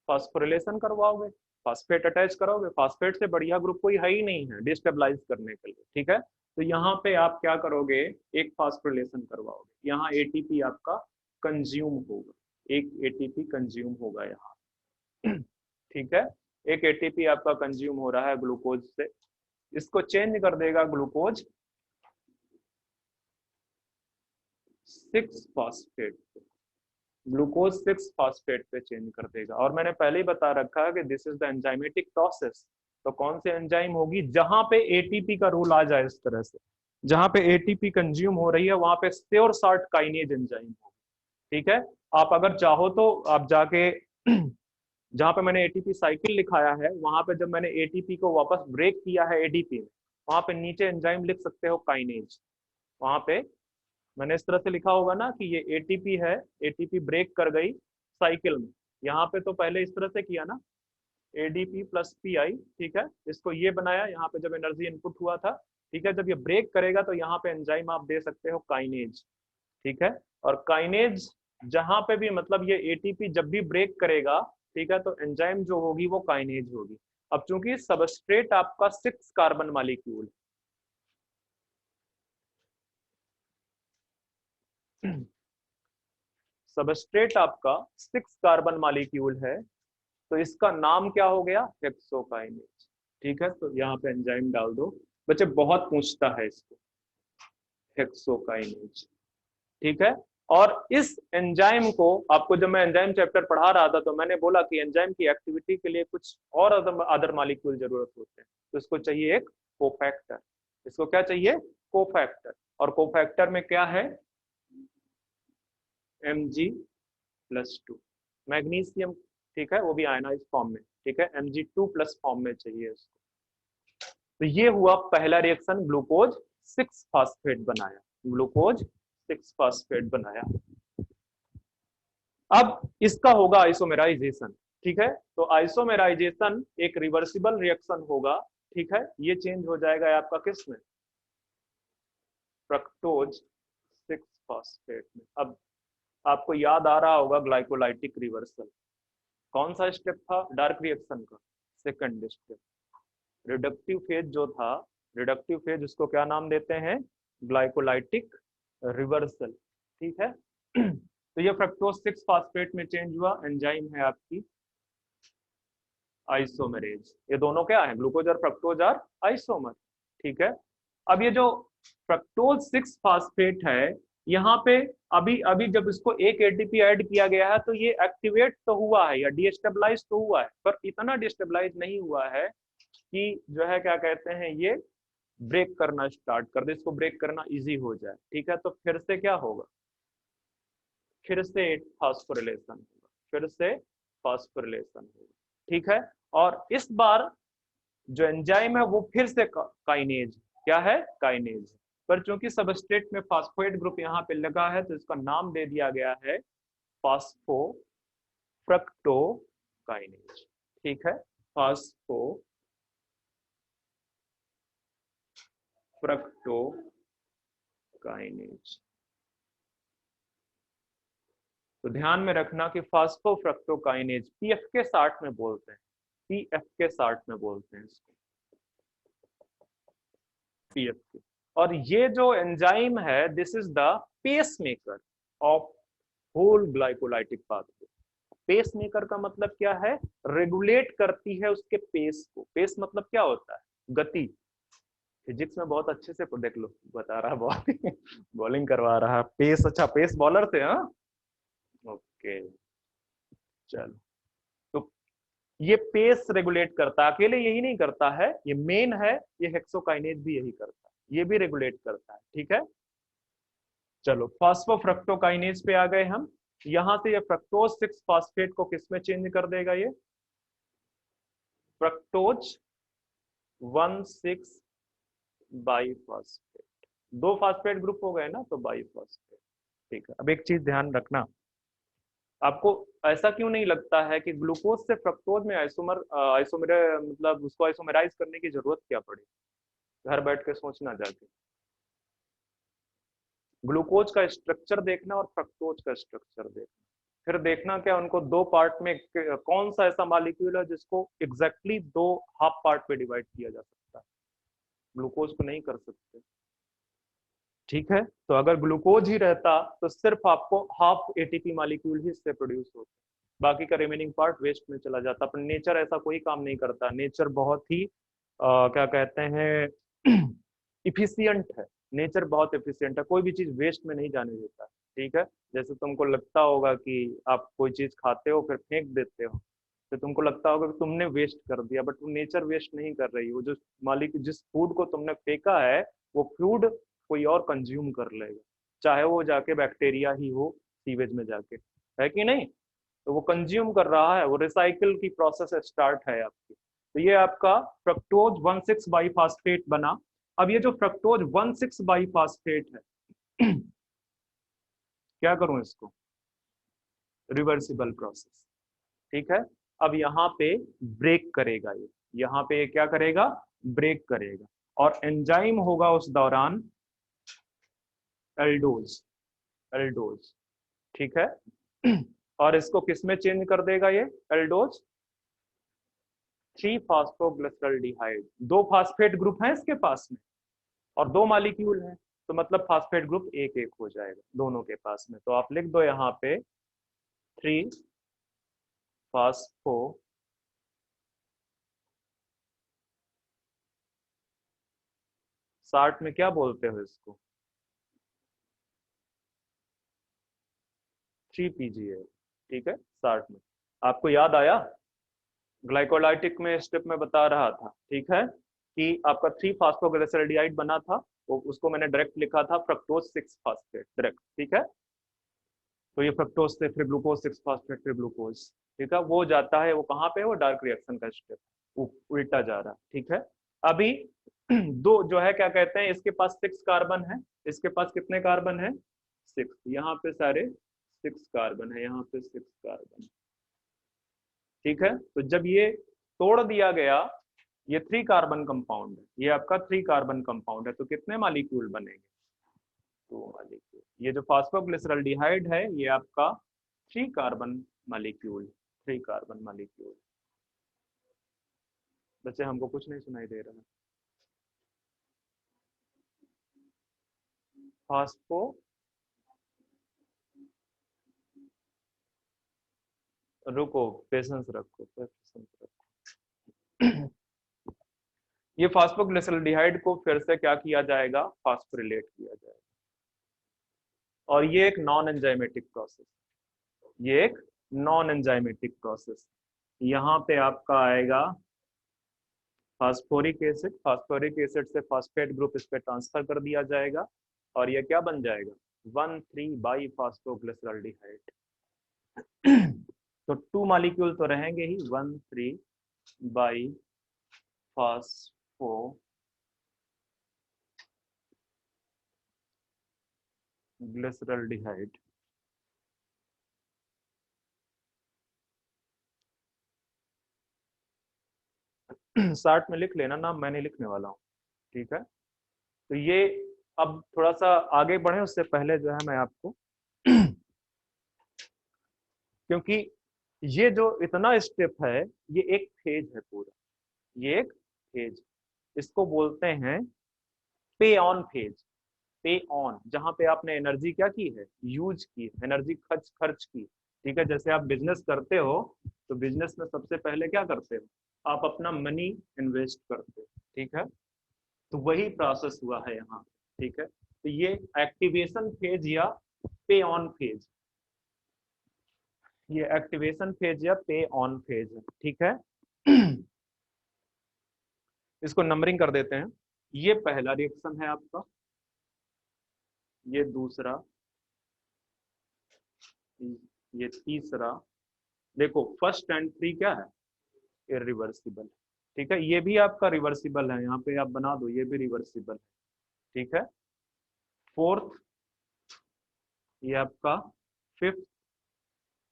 फॉस्फोरिलेशन करवाओगे, फॉस्फेट अटैच करोगे, फॉस्फेट से बढ़िया ग्रुप कोई है ही नहीं है डिस्टेबलाइज करने के लिए, ठीक है। तो यहाँ पे आप क्या करोगे, एक फॉस्फोरिलेशन करवाओगे, यहाँ एटीपी आपका कंज्यूम होगा, एक एटीपी कंज्यूम होगा यहाँ, ठीक है। एक एटीपी आपका कंज्यूम हो रहा है ग्लूकोज से, इसको चेंज कर देगा ग्लूकोज 6 फॉस्फेट, ग्लूकोज 6 फॉस्फेट पे चेंज कर देगा। और मैंने पहले ही बता रखा है कि this is the enzymatic process. तो कौन सी एंजाइम होगी, जहां पे एटीपी का रूल आ जाए, इस तरह से जहां पे एटीपी कंज्यूम हो रही है वहां पे श्योर शॉर्ट काइनेज एंजाइम होगी, ठीक है। आप अगर चाहो तो आप जाके जहां पे मैंने एटीपी साइकिल लिखाया है वहां पे जब मैंने एटीपी को वापस ब्रेक किया है एडीपी में, वहां पे नीचे एंजाइम लिख सकते हो काइनेज, वहां पे मैंने इस तरह से लिखा होगा ना कि ये एटीपी है, एटीपी ब्रेक कर गई साइकिल में। यहाँ पे तो पहले इस तरह से किया ना, एडीपी प्लस पी आई, ठीक है, इसको ये बनाया यहाँ पे जब एनर्जी इनपुट हुआ था, ठीक है। जब ये ब्रेक करेगा तो यहाँ पे एंजाइम आप दे सकते हो काइनेज, ठीक है। और काइनेज जहां पे भी मतलब ये एटीपी जब भी ब्रेक करेगा, ठीक है, तो एंजाइम जो होगी वो काइनेज होगी। अब चूंकि सबस्ट्रेट आपका 6 कार्बन मॉलिक्यूल, सबस्ट्रेट आपका 6 कार्बन मॉलिक्यूल है, तो इसका नाम क्या हो गया, हेक्सोकाइनेज, ठीक है। तो यहाँ पे एंजाइम डाल दो, बच्चे बहुत पूछता है इसको, हेक्सोकाइनेज, ठीक है। और इस एंजाइम को आपको जब मैं एंजाइम चैप्टर पढ़ा रहा था तो मैंने बोला कि एंजाइम की एक्टिविटी के लिए कुछ और अदर मॉलिक्यूल जरूरत होते हैं, तो इसको चाहिए एक कोफैक्टर, इसको क्या चाहिए, कोफैक्टर। और कोफैक्टर में क्या है, Mg+2 मैग्नीशियम, ठीक है, वो भी आयनाइज फॉर्म में, ठीक है, Mg2+ फॉर्म में चाहिए इसको। तो ये हुआ पहला रिएक्शन, ग्लूकोज 6 फॉस्फेट बनाया, ग्लूकोज 6 फॉस्फेट बनाया। अब इसका होगा आइसोमेराइजेशन, ठीक है। तो आइसोमेराइजेशन एक रिवर्सिबल रिएक्शन होगा, ठीक है। ये चेंज हो जाएगा आपका किस में, फ्रक्टोज 6 फॉस्फेट में। अब आपको याद आ रहा होगा ग्लाइकोलाइटिक रिवर्सल, कौन सा स्टेप था डार्क रिएक्शन का, सेकंड स्टेप। रिडक्टिव फेज जो था, रिडक्टिव फेज उसको क्या नाम देते हैं, ग्लाइकोलाइटिक रिवर्सल, ठीक है। तो ये फ्रक्टोज 6 फास्फेट में चेंज हुआ, एंजाइम है आपकी आइसोमेरेज। ये दोनों क्या है, ग्लूकोज और फ्रक्टोज आर आइसोमर, ठीक है। अब ये जो फ्रक्टोज 6 फास्फेट है, यहाँ पे अभी अभी जब इसको एक एटीपी ऐड किया गया है तो ये एक्टिवेट तो हुआ है या डिस्टेबलाइज तो हुआ है, पर इतना डिस्टेबलाइज नहीं हुआ है कि जो है क्या कहते हैं, ये ब्रेक करना स्टार्ट कर दे, इसको ब्रेक करना इजी हो जाए, ठीक है। तो फिर से क्या होगा, फिर से फास्फोरिलेशन होगा, फिर से फास्फोरिलेशन होगा, ठीक है। और इस बार जो एंजाइम है वो फिर से काइनेज, क्या है, काइनेज। पर चूंकि सबस्ट्रेट में फास्फोएट ग्रुप यहाँ पे लगा है तो इसका नाम दे दिया गया है फास्फो फ्रक्टोकाइनेज, ठीक है, फास्फो फ्रक्टोकाइनेज। तो ध्यान में रखना कि फास्फोफ्रक्टोकाइनेज पीएफ के 60 में बोलते हैं, पीएफ के 60 में बोलते हैं इसको, पीएफ के। और ये जो एंजाइम है this is the pacemaker of whole glycolytic pathway. Pacemaker का मतलब क्या है, रेगुलेट करती है उसके पेस को। पेस मतलब क्या होता है, गति। फिजिक्स में बहुत अच्छे से देख लो, बता रहा बॉलिंग बॉलिंग करवा रहा पेस, अच्छा पेस बॉलर थे, हाँ, ओके। चलो, तो ये पेस रेगुलेट करता है, अकेले यही नहीं करता है, ये मेन है, ये हेक्सोकाइनेज भी यही करता है, ये भी रेगुलेट करता है, ठीक है। चलो फास्फोफ्रक्टोकाइनेज पे आ गए हम। यहां से ये फ्रक्टोज 6 फास्फेट को किस में चेंज कर देगा, ये फ्रक्टोज 1,6 बाईफॉस्फेट। दो फास्फेट ग्रुप हो गए ना, तो बाईफॉस्फेट, ठीक है। अब एक चीज ध्यान रखना, आपको ऐसा क्यों नहीं लगता है कि ग्लूकोज से फ्रक्टोज में आइसोमर मतलब उसको आइसोमराइज करने की जरूरत क्या पड़ी, घर बैठ के सोचना जाके। ग्लूकोज का स्ट्रक्चर देखना और फ्रक्टोज का स्ट्रक्चर देखना, फिर देखना क्या उनको दो पार्ट में कौन सा ऐसा मॉलिक्यूल है जिसको एग्जैक्टली दो हाफ पार्ट में डिवाइड किया जा सकता है, ग्लूकोज को नहीं कर सकते, ठीक है। तो अगर ग्लूकोज ही रहता तो सिर्फ आपको हाफ एटीपी मॉलिक्यूल ही इससे प्रोड्यूस होता, बाकी का रिमेनिंग पार्ट वेस्ट में चला जाता। पर नेचर ऐसा कोई काम नहीं करता, नेचर बहुत ही क्या कहते हैं इफिशियंट है, नेचर बहुत इफिशियंट है, कोई भी चीज वेस्ट में नहीं जाने देता, ठीक है। जैसे तुमको लगता होगा कि आप कोई चीज खाते हो फिर फेंक देते हो, तो तुमको लगता होगा कि तुमने वेस्ट कर दिया, बट वो नेचर वेस्ट नहीं कर रही, वो जो मालिक जिस फूड को तुमने फेंका है वो फूड कोई और कंज्यूम कर लेगा, चाहे वो जाके बैक्टीरिया ही हो सीवेज में जाके, है कि नहीं। तो वो कंज्यूम कर रहा है, वो रिसाइकिल की प्रोसेस स्टार्ट है आपकी। तो ये आपका फ्रक्टोज 1,6 बाईफॉस्फेट बना। अब ये जो फ्रक्टोज 1,6 बाईफॉस्फेट है क्या करूं इसको, रिवर्सिबल प्रोसेस, ठीक है। अब यहाँ पे ब्रेक करेगा ये, यहाँ पे क्या करेगा, ब्रेक करेगा, और एंजाइम होगा उस दौरान एल्डोज, एल्डोज, ठीक है। और इसको किस में चेंज कर देगा ये एल्डोज, 3 फास्फोग्लिसरॉल्डिहाइड। दो फास्फेट ग्रुप हैं इसके पास में और दो मॉलिक्यूल हैं, तो मतलब फास्फेट ग्रुप एक एक हो जाएगा दोनों के पास में। तो आप लिख दो यहाँ पे 3 फास्फो 60 में क्या बोलते हो इसको, 3 PGA, ठीक है 60 में। आपको याद आया, ग्लाइकोलाइटिक में स्टेप में बता रहा था, ठीक है, कि आपका 3 फास्फोग्लिसरॉल्डिहाइड बना था, वो उसको मैंने डायरेक्ट लिखा था फ्रक्टोज 6 फास्फेट डायरेक्ट, ठीक है। तो ये फ्रक्टोज से फिर ग्लूकोज 6 फास्फेट फिर ग्लूकोज, ठीक है, वो जाता है, वो कहाँ पे, वो डार्क रिएक्शन का स्टेप उल्टा जा रहा, ठीक है। अभी दो जो है क्या कहते हैं, इसके पास 6 कार्बन है, इसके पास कितने कार्बन है, 6, यहाँ पे सारे 6 कार्बन है, यहाँ पे 6 कार्बन, ठीक है। तो जब ये तोड़ दिया गया, ये 3 कार्बन कंपाउंड है, ये आपका 3 कार्बन कंपाउंड है, तो कितने मॉलिक्यूल बनेंगे, 2 मॉलिक्यूल। ये जो फास्फोग्लिसरॉल्डिहाइड है ये आपका 3 कार्बन मॉलिक्यूल, 3 कार्बन मॉलिक्यूल। बच्चे हमको कुछ नहीं सुनाई दे रहा, फास्फो रुको, पेशेंस रखो, पेशेंस रखो। ये फास्फोग्लिसरॉल्डिहाइड को फिर से क्या किया जाएगा, फास्फोरिलेट किया जाएगा, और ये एक नॉन एंजाइमेटिक प्रोसेस, ये एक नॉन एंजाइमेटिक प्रोसेस। यहाँ पे आपका आएगा फास्फोरिक एसिड से फास्फेट ग्रुप इस पे ट्रांसफर कर दिया जाएगा और ये क्या बन जाएगा 1,3 बाई फास्फोग्लिसरॉल्डिहाइड। तो 2 मॉलिक्यूल तो रहेंगे ही 1,3 बाई फास्फोग्लिसरॉल्डिहाइड। साथ में लिख लेना, नाम मैं नहीं लिखने वाला हूँ, ठीक है। तो ये अब थोड़ा सा आगे बढ़े उससे पहले जो है मैं आपको क्योंकि ये जो इतना स्टेप है ये एक फेज है पूरा, ये एक फेज, इसको बोलते हैं पे ऑन फेज। पे ऑन, जहां पे आपने एनर्जी क्या की है, यूज की, एनर्जी खर्च खर्च की, ठीक है। जैसे आप बिजनेस करते हो तो बिजनेस में सबसे पहले क्या करते हो, आप अपना मनी इन्वेस्ट करते हो, ठीक है। तो वही प्रोसेस हुआ है यहाँ, ठीक है। तो ये एक्टिवेशन फेज या पे ऑन फेज, ये एक्टिवेशन फेज या पे ऑन फेज है, ठीक है। इसको नंबरिंग कर देते हैं। ये पहला रिएक्शन है आपका, ये दूसरा, ये तीसरा। देखो फर्स्ट एंड थ्री क्या है, इरिवर्सिबल, ठीक है। ये भी आपका रिवर्सिबल है, यहाँ पे आप बना दो, ये भी रिवर्सिबल है, ठीक है। फोर्थ, ये आपका फिफ्थ,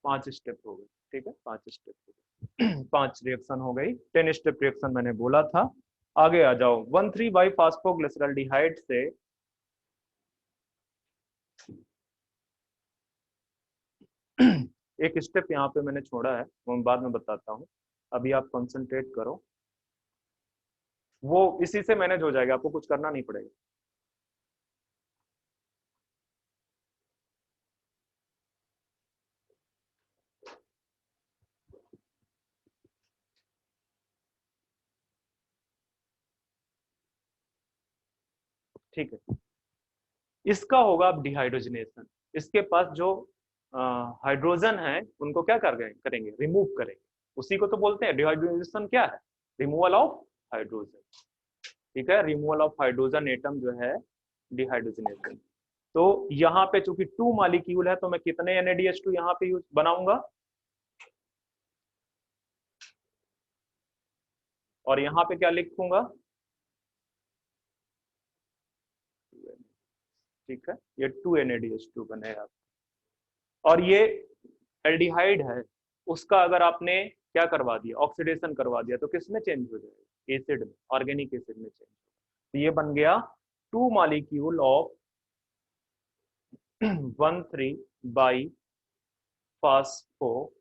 5 स्टेप हो गए, ठीक है, 5 स्टेप हो गए। 5 रिएक्शन हो गई, 10 स्टेप रिएक्शन मैंने बोला था। आगे आ जाओ, 1,3 बाई फास्फोग्लिसरॉल्डिहाइड से एक स्टेप यहाँ पे मैंने छोड़ा है, वो मैं बाद में बताता हूँ, अभी आप कंसंट्रेट करो, वो इसी से मैनेज हो जाएगा, आपको कुछ करना नहीं पड़ेगा। ठीक है, इसका होगा अब डिहाइड्रोजनेशन। इसके पास जो हाइड्रोजन है उनको क्या करेंगे, रिमूव करेंगे, उसी को तो बोलते हैं डिहाइड्रोजनेशन। क्या है, रिमूवल ऑफ हाइड्रोजन, ठीक है। रिमूवल ऑफ हाइड्रोजन एटम जो है डिहाइड्रोजनेशन। तो यहाँ पे चूंकि 2 मॉलिक्यूल है तो मैं कितने NADH2 यहाँ पे यूज बनाऊंगा, और यहाँ पे क्या लिखूंगा, ठीक है, ये 2 NADH2 बनेगा। और ये एल्डिहाइड है, उसका अगर आपने क्या करवा दिया, ऑक्सीडेशन करवा दिया, तो किस में चेंज हो जाएगा, एसिड में, ऑर्गेनिक एसिड में चेंज। तो ये बन गया 2 molecule of 1,3 by phospho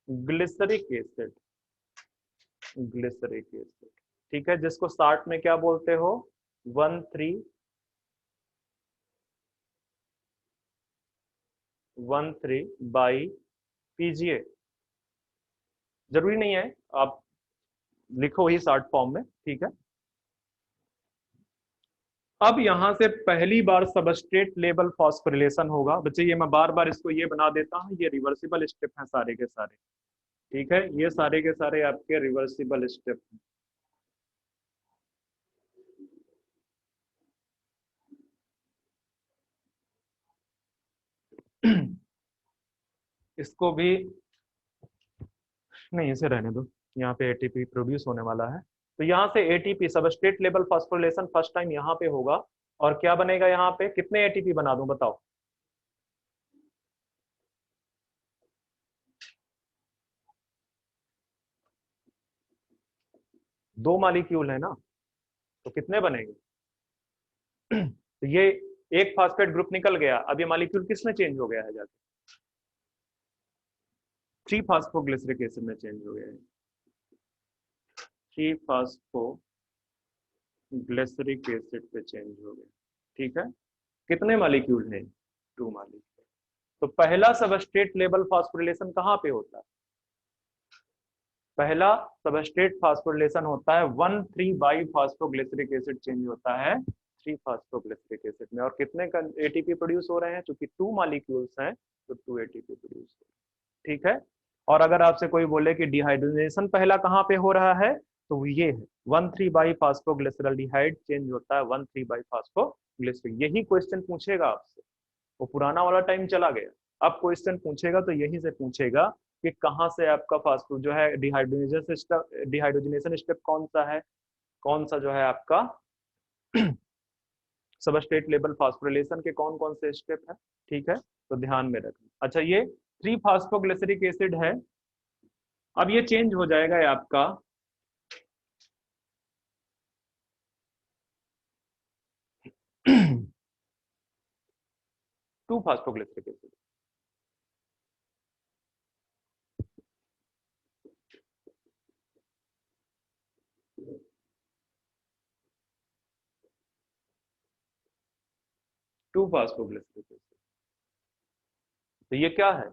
glyceric acid, glyceric acid, ठीक है, जिसको शॉर्ट में क्या बोलते हो, 1,3 बाई PGA। जरूरी नहीं है आप लिखो ही शॉर्ट फॉर्म में, ठीक है। अब यहां से पहली बार सबस्ट्रेट लेवल फॉस्फोरिलेशन होगा। बच्चे ये मैं बार बार इसको ये बना देता हूं, ये रिवर्सिबल स्टेप हैं सारे के सारे, ठीक है, ये सारे के सारे आपके रिवर्सिबल स्टेप हैं। इसको भी नहीं, इसे रहने दो, यहाँ पे ATP प्रोड्यूस होने वाला है। तो यहाँ से ATP substrate level phosphorylation first time यहाँ पे होगा, और क्या बनेगा, यहाँ पे कितने ATP बना दूं बताओ, 2 मॉलिक्यूल है ना, तो कितने बनेंगे। तो ये एक फास्फेट ग्रुप निकल गया, अब ये मॉलिक्यूल किस में चेंज हो गया है, जाके 3 फास्फोग्लिसरिक एसिड में चेंज हो गया है, 3 फास्फोग्लिसरिक एसिड पे चेंज हो गया, ठीक है। कितने मॉलिक्यूल हैं, 2 मॉलिक्यूल। तो पहला सबस्ट्रेट लेवल फास्फोरिलेशन कहाँ पे होता है, पहला सबस्ट्रेट फास्फोरिलेशन होता है 1,3 बाई फास्फोग्लिसरिक एसिड चेंज होता है 3 फास्फोग्लिसरिक एसिड में, और कितने का ATP प्रोड्यूस हो रहे हैं, क्योंकि 2 मॉलिक्यूल्स हैं तो 2 ATP प्रोड्यूस हो रहे हैं, ठीक है। और अगर आपसे कोई बोले कि डिहाइड्रोजनेशन पहला कहाँ पे हो रहा है, तो ये है 1,3 फास्फोग्लिसरल्डिहाइड चेंज होता है 1,3 फास्फोग्लिसरीन। यही क्वेश्चन पूछेगा आपसे, वो पुराना वाला टाइम चला गया। अब क्वेश्चन पूछेगा तो यही से पूछेगा कि कहाँ से आपका फास्फो जो है डिहाइड्रोजनेशन स्टेप कौन सा है, कौन सा जो है आपका सबस्ट्रेट लेवल फास्फोरिलेशन के कौन कौन से स्टेप है। ठीक है, तो ध्यान में रखना। अच्छा, ये 3 फास्फोग्लिसरिक एसिड है। अब ये चेंज हो जाएगा ये आपका 2 phosphoglyceric acid. Two phosphoglyceric acid, तो ये क्या है,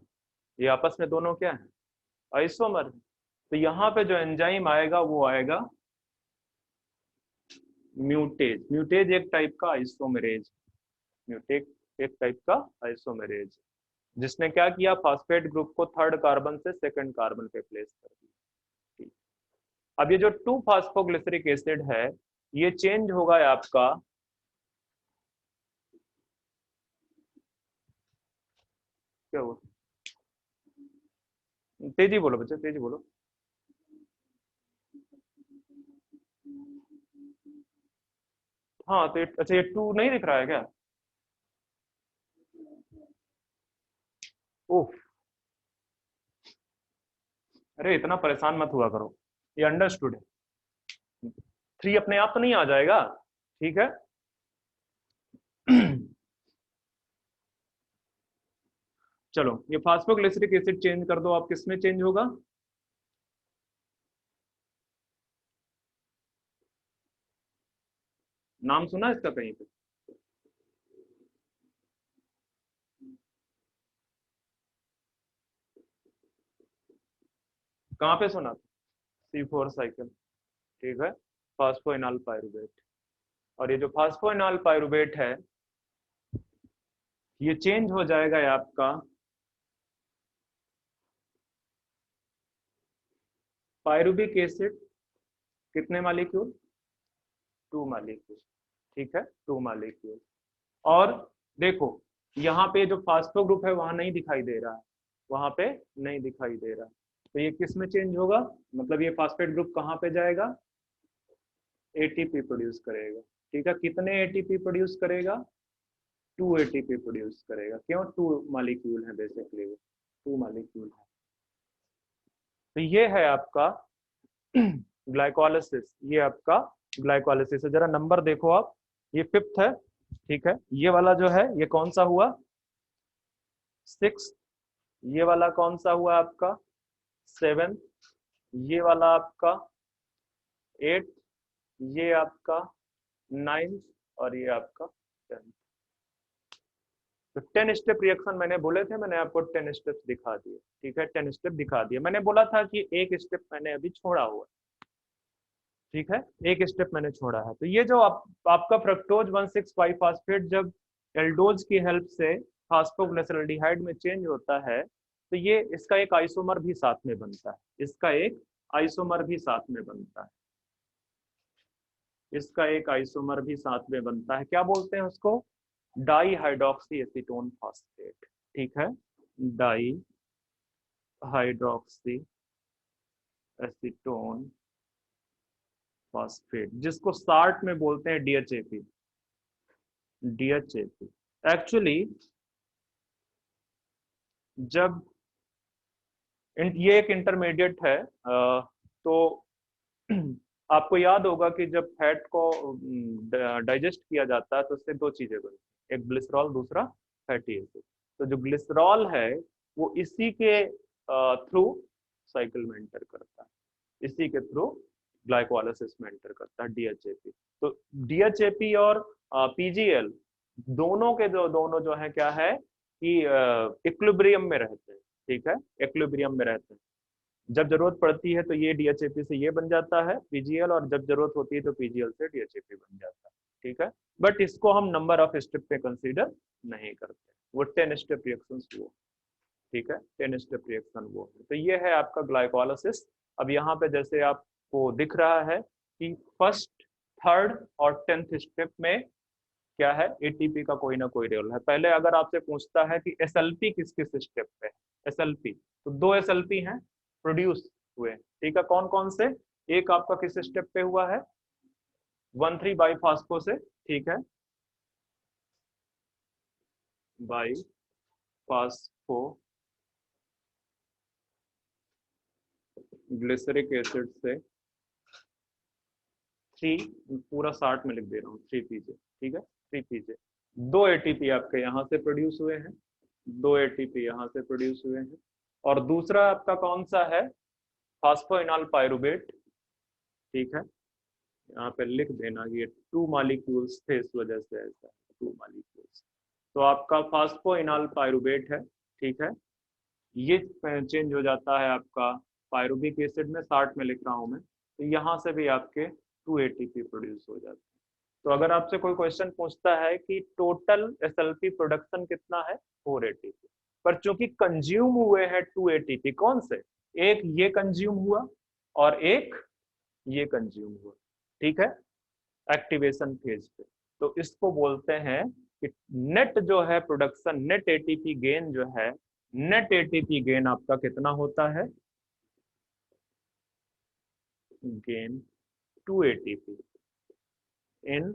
ये आपस में दोनों क्या है, आइसोमर। तो यहाँ पे जो एंजाइम आएगा वो आएगा म्यूटेज। म्यूटेज एक टाइप का आइसोमेरेज, म्यूटेज एक टाइप का आइसोमेरेज, जिसने क्या किया, फास्फेट ग्रुप को 3rd कार्बन से 2nd कार्बन पे प्लेस कर दिया। ठीक। अब ये जो 2 फास्फोग्लिसरिक एसिड है ये चेंज होगा आपका क्या हुआ, तेजी बोलो बच्चे, तेजी बोलो। हाँ तो अच्छा ये 2 नहीं दिख रहा है क्या? ओह, अरे इतना परेशान मत हुआ करो, ये अंडरस्टूड है। 3 अपने आप तो नहीं आ जाएगा, ठीक है। चलो, ये फास्फोग्लिसरिक एसिड चेंज कर दो आप, किस में चेंज होगा? नाम सुना है इसका कहीं पे? कहाँ पे सुना था? C4 साइकिल, ठीक है, फास्फोइनॉल पायरुवेट। और ये जो फास्फोइनॉल पायरुवेट है ये चेंज हो जाएगा ये आपका पायरुविक एसिड, कितने मालिक्यूल, 2 मालिक्यूल, ठीक है, 2 मालिक्यूल। और देखो यहाँ पे जो फास्फो ग्रुप है वहां नहीं दिखाई दे रहा है, वहां पे नहीं दिखाई दे रहा, तो ये किस में चेंज होगा, मतलब ये फास्फेट ग्रुप कहाँ पे जाएगा, एटीपी प्रोड्यूस करेगा। ठीक है, कितने एटीपी प्रोड्यूस करेगा, 2 एटीपी प्रोड्यूस करेगा। क्यों, 2 मालिक्यूल है बेसिकली, वो 2 मालिक्यूल है। तो ये है आपका ग्लाइकोलाइसिस, ये आपका ग्लाइकोलाइसिस है। जरा नंबर देखो आप, ये 5th है, ठीक है, ये वाला जो है ये कौन सा हुआ, 6th, ये वाला कौन सा हुआ आपका 7th, ये वाला आपका 8th, ये आपका 9th, और ये आपका 10th। तो 10 स्टेप रिएक्शन मैंने बोले थे, मैंने आपको 10 स्टेप दिखा दिए, ठीक है, 10 स्टेप दिखा दिए। मैंने बोला था कि एक स्टेप मैंने अभी छोड़ा हुआ है, ठीक है, एक स्टेप मैंने छोड़ा है। तो ये जो आपका फ्रक्टोज 1,6,5 फास्फेट जब एल्डोज की हेल्प से फास्फोग्लिसरल्डिहाइड में चेंज होता है तो ये इसका एक आइसोमर भी साथ में बनता है, इसका एक आइसोमर भी साथ में बनता है, इसका एक आइसोमर भी साथ में बनता है। क्या बोलते हैं उसको, डाई हाइड्रोक्सी एसीटोन फास्फेट, ठीक है, डाई हाइड्रोक्सी एसीटोन फास्फेट, जिसको शार्ट में बोलते हैं डीएचएपी, डीएचएपी। एक्चुअली जब ये एक इंटरमीडिएट है तो आपको याद होगा कि जब फैट को डाइजेस्ट किया जाता है तो उससे 2 चीजें बनती हैं, एक ग्लिसरॉल, दूसरा फैटी एसिड। तो जो ग्लिसरॉल है वो इसी के थ्रू साइकिल में एंटर करता है, इसी के थ्रू ग्लाइकोलाइसिस में एंटर करता है, डीएचएपी। तो डीएचएपी और पीजीएल दोनों जो है क्या है कि इक्विलिब्रियम में रहते हैं, ठीक है, इक्विलिब्रियम में रहते हैं। जब जरूरत पड़ती है तो ये डीएचएपी से ये बन जाता है पीजीएल, और जब जरूरत होती है तो पीजीएल से डीएचएपी बन जाता है, ठीक है। बट इसको हम नंबर ऑफ स्टेप पे कंसीडर नहीं करते, वो 10 स्टेप रिएक्शन वो, ठीक है, 10 स्टेप रिएक्शन वो है। तो ये है आपका ग्लाइकोलाइसिस। अब यहाँ पे जैसे आप आपको दिख रहा है कि फर्स्ट, थर्ड और 10th स्टेप में क्या है, एटीपी का कोई ना कोई रोल है। पहले अगर आपसे पूछता है कि एसएलपी किस किस स्टेप पे है, एसएलपी तो दो एसएलपी हैं प्रोड्यूस हुए, ठीक है, कौन कौन से, एक आपका किस स्टेप पे हुआ है, 1,3 बाई फास्फो से, ठीक है, बाई फास्फो ग्लिसरिक एसिड से 3, पूरा 60 में लिख दे रहा हूँ, 3 पीजे, ठीक है, 3 पीजे, दो एटीपी आपके यहाँ से प्रोड्यूस हुए हैं, दो एटीपी यहाँ से प्रोड्यूस हुए हैं, और दूसरा आपका कौन सा है, फास्फोइनॉल पायरुवेट, ठीक है, यहाँ पे लिख देना, ये 2 मॉलिक्यूल्स थे इस वजह से ऐसा, 2 मॉलिक्यूल्स, तो आपका फास्फोइनॉल पायरुवेट है, ठीक है, ये चेंज हो जाता है आपका पायरुविक एसिड में, 60 में लिख रहा हूँ मैं, तो यहाँ से भी आपके 2 एटीपी प्रोड्यूस हो जाते हैं। तो अगर आपसे कोई क्वेश्चन पूछता है कि टोटल एसएलपी प्रोडक्शन कितना है, 4 एटीपी, पर चूंकि कंज्यूम हुए हैं 2 एटीपी, कौन से, एक ये कंज्यूम हुआ और एक ये कंज्यूम हुआ, ठीक है, एक्टिवेशन फेज पे, तो इसको बोलते हैं कि नेट जो है प्रोडक्शन, नेट एटीपी गेन जो है, नेट एटीपी गेन आपका कितना होता है, gain 2 ATP in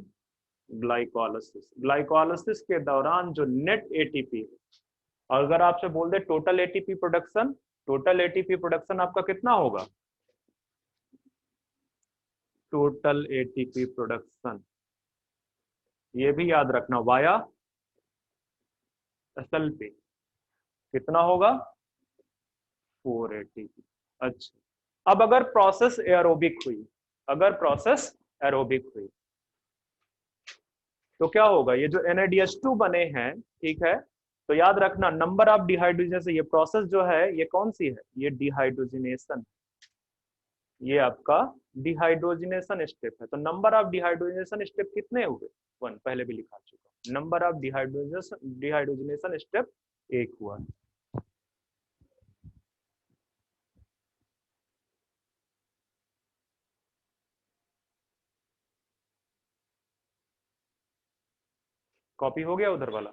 glycolysis, glycolysis के दौरान जो नेट एटीपी, अगर आपसे बोल दे total ATP production, total ATP production आपका कितना होगा, टोटल एटीपी प्रोडक्शन, ये भी याद रखना, वाया एसएलपी कितना होगा, 4 एटीपी। अच्छा, अब अगर प्रोसेस एरोबिक हुई, अगर प्रोसेस एरोबिक हुई तो क्या होगा, ये जो NADH2 बने हैं, ठीक है, तो याद रखना नंबर ऑफ डिहाइड्रोजनेशन, ये प्रोसेस जो है ये कौन सी है, ये डिहाइड्रोजिनेशन, ये आपका डिहाइड्रोजिनेशन स्टेप है, तो नंबर ऑफ डिहाइड्रोजिनेशन स्टेप कितने हुए, 1, पहले भी लिखा चुका, नंबर ऑफ डिहाइड्रोजिनेशन स्टेप 1 हुआ। कॉपी हो गया उधर वाला,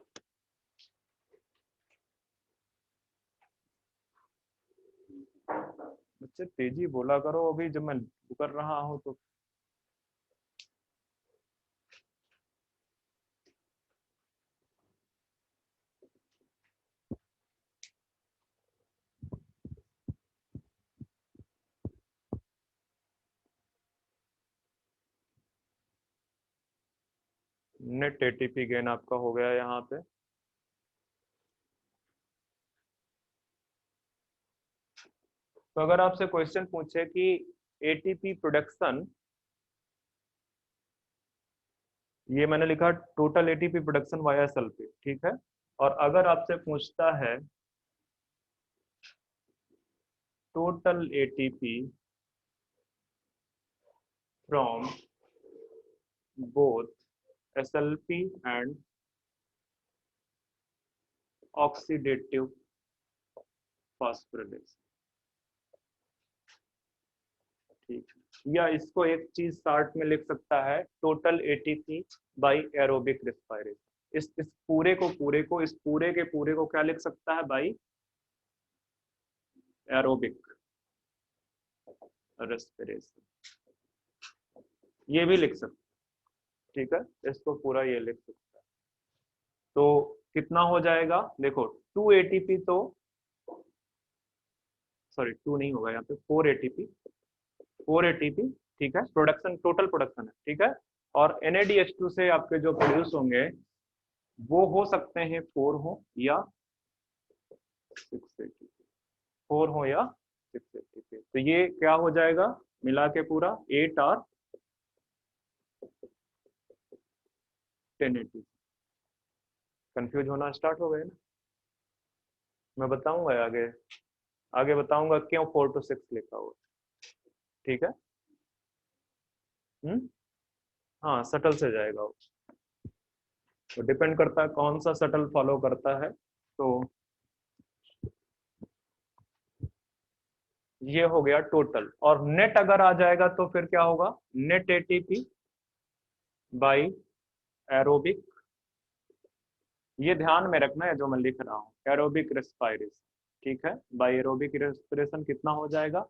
बच्चे तेजी बोला करो, अभी जब मैं कर रहा हूं तो। नेट एटीपी गेन आपका हो गया यहाँ पे, तो अगर आपसे क्वेश्चन पूछे कि एटीपी प्रोडक्शन, ये मैंने लिखा total ATP production via sulphate, ठीक है, और अगर आपसे पूछता है total ATP from both SLP and oxidative phosphorylation, ठीक है, या इसको एक चीज शार्ट में लिख सकता है, total ATP by aerobic respiration, इस पूरे को इस पूरे के पूरे को क्या लिख सकता है, बाई एरोबिक रेस्पिरेशन, ये भी लिख सकते, ठीक है, इसको पूरा ये लिख सकता है, तो कितना हो जाएगा, देखो 2 एटीपी, तो सॉरी 2 नहीं होगा यहाँ पे, 4 एटीपी, 4 एटीपी, ठीक है, प्रोडक्शन टोटल प्रोडक्शन है, ठीक है, और NADH2 से आपके जो प्रोड्यूस होंगे वो हो सकते हैं 4 हो या 6 एटीपी, 4 हो या 6 एटीपी, तो ये क्या हो जाएगा मिला के पूरा 8 और 10 एटीपी, कंफ्यूज होना स्टार्ट हो गए ना, मैं बताऊंगा आगे, आगे बताऊंगा क्यों 4 to 6 लिखा हुआ, ठीक है, हाँ सटल से जाएगा वो, तो डिपेंड करता है कौन सा सटल फॉलो करता है, तो ये हो गया टोटल, और नेट अगर आ जाएगा तो फिर क्या होगा, नेट एटीपी बाई एरोबिक, ये ध्यान में रखना है जो मैं लिख रहा हूँ, एरोबिक रेस्पिरेशन, ठीक है। बाई एरोबिक रेस्पिरेशन कितना हो जाएगा,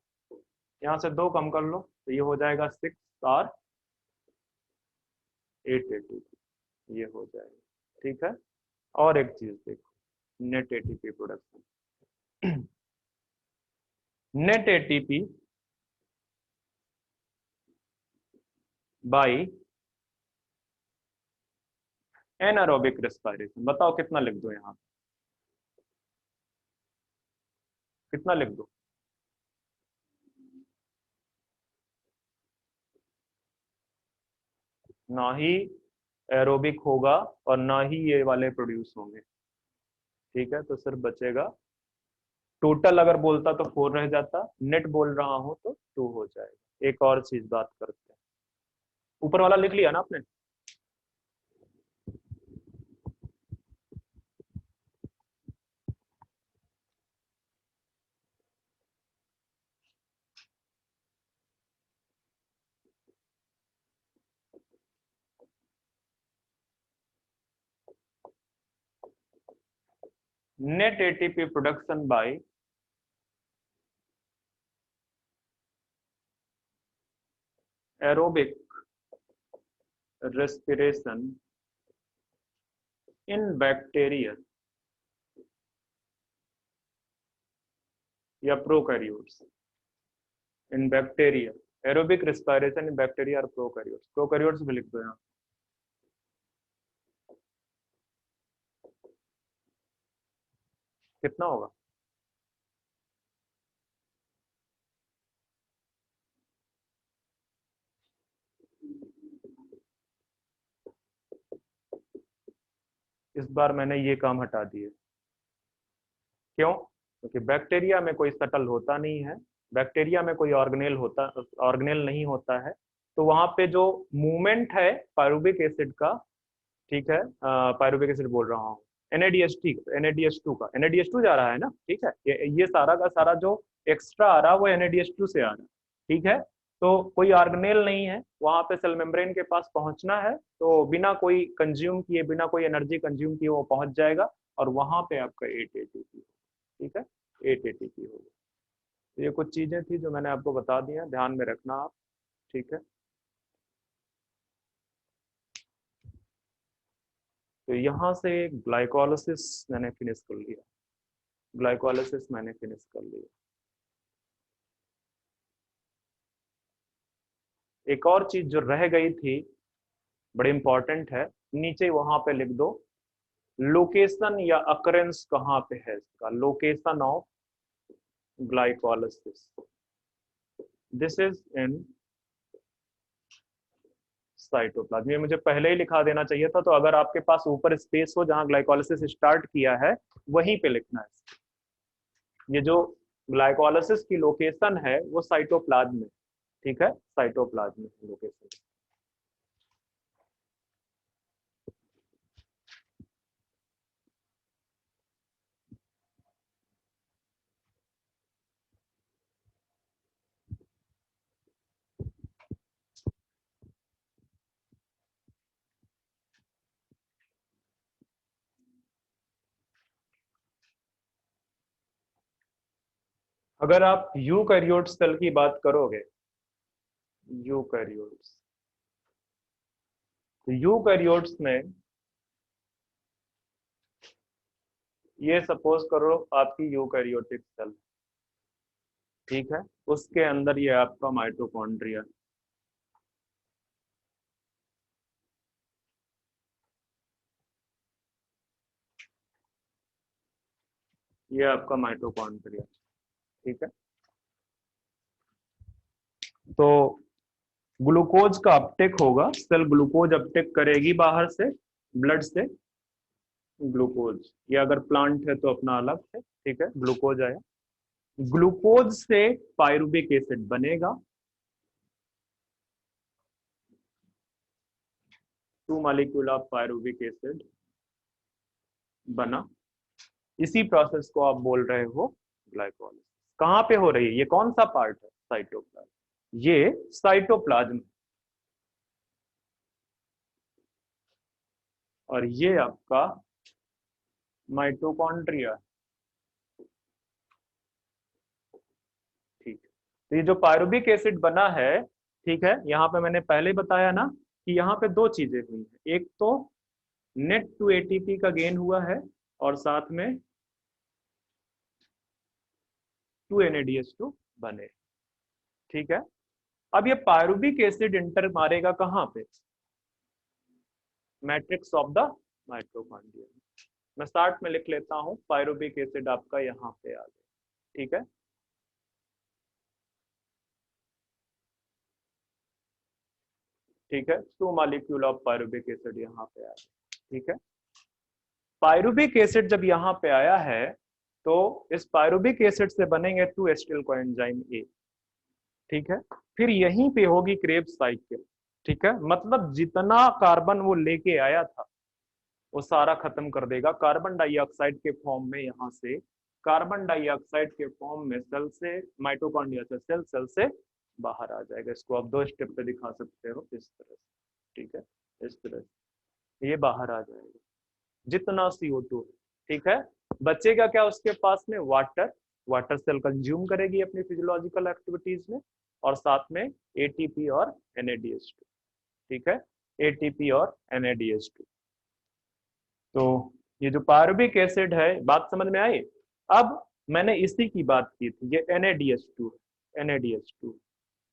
यहाँ से 2 कम कर लो तो ये हो जाएगा 6 और 8 एटीपी, ये हो जाएगा, ठीक है। और एक चीज देखो, net ATP production, net ATP by anaerobic respiration, बताओ कितना लिख दो यहाँ, कितना लिख दो, ना ही एरोबिक होगा और ना ही ये वाले प्रोड्यूस होंगे, ठीक है। तो सिर्फ बचेगा, टोटल अगर बोलता तो 4 रह जाता, नेट बोल रहा हूं तो 2 हो जाएगा। एक और चीज बात करते हैं, ऊपर वाला लिख लिया ना आपने, net ATP production by aerobic respiration in bacteria या prokaryotes, in bacteria, aerobic respiration in bacteria और प्रोकैरियोट्स, प्रोकैरियोट्स भी लिख दो यहाँ, कितना होगा, इस बार मैंने ये काम हटा दिए, क्यों, क्योंकि बैक्टीरिया में कोई सटल होता नहीं है, बैक्टीरिया में कोई ऑर्गेनेल नहीं होता है, तो वहां पे जो मूवमेंट है पायरुविक एसिड का, ठीक है, पायरुविक एसिड बोल रहा हूँ, NADH, ठीक, NADH2 का, NADH2 जा रहा है ना, ठीक है, ये सारा का सारा जो एक्स्ट्रा आ रहा है वो NADH2 से आ रहा है, ठीक है। तो कोई ऑर्गेनेल नहीं है वहां पे, सेल मेम्ब्रेन के पास पहुंचना है तो बिना कोई कंज्यूम किए, बिना कोई एनर्जी कंज्यूम किए वो पहुंच जाएगा, और वहां पे आपका 8 ATP, ठीक है, 8 ATP होगा। तो ये कुछ चीजें थी जो मैंने आपको बता दी हैं, ध्यान में रखना आप, ठीक है। तो यहाँ से ग्लाइकोलिसिस मैंने फिनिश कर लिया, ग्लाइकोलिसिस मैंने फिनिश कर लिया। एक और चीज जो रह गई थी, बड़ी इंपॉर्टेंट है, नीचे वहां पे लिख दो, लोकेशन या अकरेंस कहाँ पे है इसका, location of glycolysis, this is in cytoplasm. ये मुझे पहले ही लिखा देना चाहिए था, तो अगर आपके पास ऊपर स्पेस हो जहां ग्लाइकोलिसिस स्टार्ट किया है वहीं पे लिखना है, ये जो ग्लाइकोलिसिस की लोकेशन है वो साइटोप्लाज्म में, ठीक है, साइटोप्लाज्म में लोकेशन। अगर आप यूकैरियोट सेल की बात करोगे, यूकैरियोट्स, तो यूकैरियोट्स में ये सपोज करो आपकी यूकैरियोटिक सेल, ठीक है, उसके अंदर ये आपका माइटोकॉन्ड्रिया, ये आपका माइटोकॉन्ड्रिया, ठीक है। तो ग्लूकोज का अपटेक होगा, सेल ग्लूकोज अपटेक करेगी बाहर से, ब्लड से ग्लूकोज, ये अगर प्लांट है तो अपना अलग है, ठीक है, ग्लूकोज आया, ग्लूकोज से पायरुविक एसिड बनेगा, 2 मॉलिक्यूल ऑफ पायरुविक एसिड बना, इसी प्रोसेस को आप बोल रहे हो ग्लाइकोलाइसिस, कहाँ पे हो रही है? ये कौन सा पार्ट है? साइटोप्लाज्म। ये साइटोप्लाज्म और ये आपका माइटोकॉन्ड्रिया। ठीक है, तो ये जो पायरुबिक एसिड बना है, ठीक है, यहाँ पे मैंने पहले ही बताया ना कि यहाँ पे दो चीजें हुई हैं। एक तो नेट टू एटीपी का गेन हुआ है और साथ में 2 NADH2 बने। ठीक है, अब ये पायरुबिक एसिड इंटर मारेगा कहाँ पे? Matrix of the mitochondria. मैं स्टार्ट में लिख लेता हूं, पायरुबिक एसिड आपका यहाँ पे आ गया। ठीक है, ठीक है, 2 मॉलिक्यूल ऑफ पायरुबिक एसिड यहाँ पे आ गया। ठीक है, पायरुबिक एसिड जब यहाँ पे आया है तो इस पायरुबिक एसिड से बनेंगे 2 एसिटिल कोएंजाइम ए। ठीक है, फिर यहीं पे होगी क्रेब्स साइकिल। ठीक है, मतलब जितना कार्बन वो लेके आया था वो सारा खत्म कर देगा कार्बन डाइऑक्साइड के फॉर्म में। यहाँ से कार्बन डाइऑक्साइड के फॉर्म में सेल से, माइटोकॉन्ड्रिया से सेल, सेल से बाहर आ जाएगा। इसको आप 2 स्टेप पे दिखा सकते हो इस तरह से। ठीक है, इस तरह से ये बाहर आ जाएगा जितना CO2। ठीक है, बचेगा क्या उसके पास में? वाटर। वाटर सेल कंज्यूम करेगी अपनी फिजियोलॉजिकल एक्टिविटीज में, और साथ में ATP और NADH2। ठीक है, ATP और NADH2। तो ये जो पायरुबिक एसिड है, बात समझ में आई? अब मैंने इसी की बात की थी, ये NADH2 है, NADH2।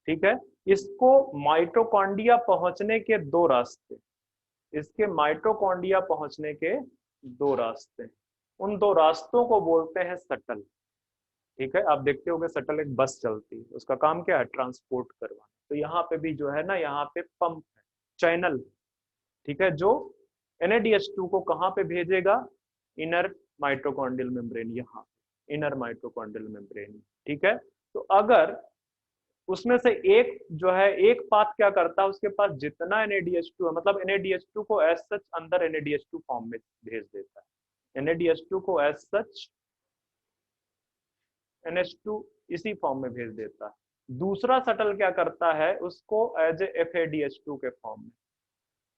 ठीक है, इसको माइटोकॉन्ड्रिया पहुंचने के दो रास्ते, इसके माइटोकॉन्ड्रिया पहुंचने के दो रास्ते, उन दो रास्तों को बोलते हैं शटल। ठीक है, आप देखते होंगे शटल एक बस चलती है, उसका काम क्या है? ट्रांसपोर्ट करवाना। तो यहाँ पे भी जो है ना, यहाँ पे पंप है, चैनल। ठीक है, जो NADH2 को कहाँ पे भेजेगा? इनर माइटोकॉन्ड्रियल मेम्ब्रेन, यहाँ इनर माइटोकॉन्ड्रियल मेम्ब्रेन। ठीक है, तो अगर उसमें से एक जो है, एक पाथ क्या करता है, उसके पास जितना NADH2 है, मतलब NADH2 को एज सच अंदर NADH2 फॉर्म में भेज देता है। NADH2 को एज सच NH2 इसी फॉर्म में भेज देता है। दूसरा शटल क्या करता है, उसको एज ए FADH2 के फॉर्म में,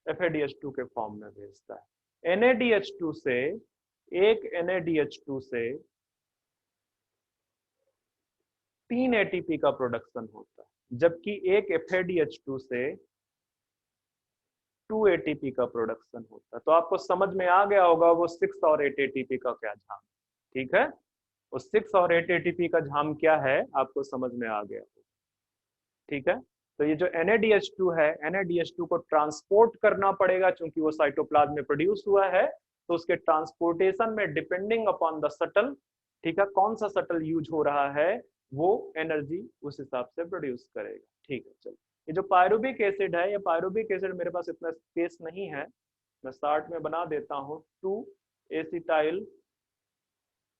FADH2 के फॉर्म में भेजता है। NADH2 से, एक NADH2 से 3 ATP का प्रोडक्शन होता है, जबकि एक FADH2 से 2 ATP का प्रोडक्शन होता है। तो आपको समझ में आ गया होगा वो 6 और 8 ATP का क्या झाम। ठीक है, वो 6 और 8 ATP का झाम क्या है आपको समझ में आ गया होगा। ठीक है, तो ये जो NADH2 है, NADH2 को ट्रांसपोर्ट करना पड़ेगा, क्योंकि वो साइटोप्लाज्म में प्रोड्यूस हुआ है। तो उसके ट्रांसपोर्टेशन में डिपेंडिंग अपॉन द शटल, ठीक है, कौन सा शटल यूज हो रहा है, वो एनर्जी उस हिसाब से प्रोड्यूस करेगा। ठीक है, चलो, ये जो पायरुबिक एसिड है, ये पायरुबिक एसिड मेरे पास इतना स्पेस नहीं है, मैं स्टार्ट में बना देता हूँ। 2 एसिटाइल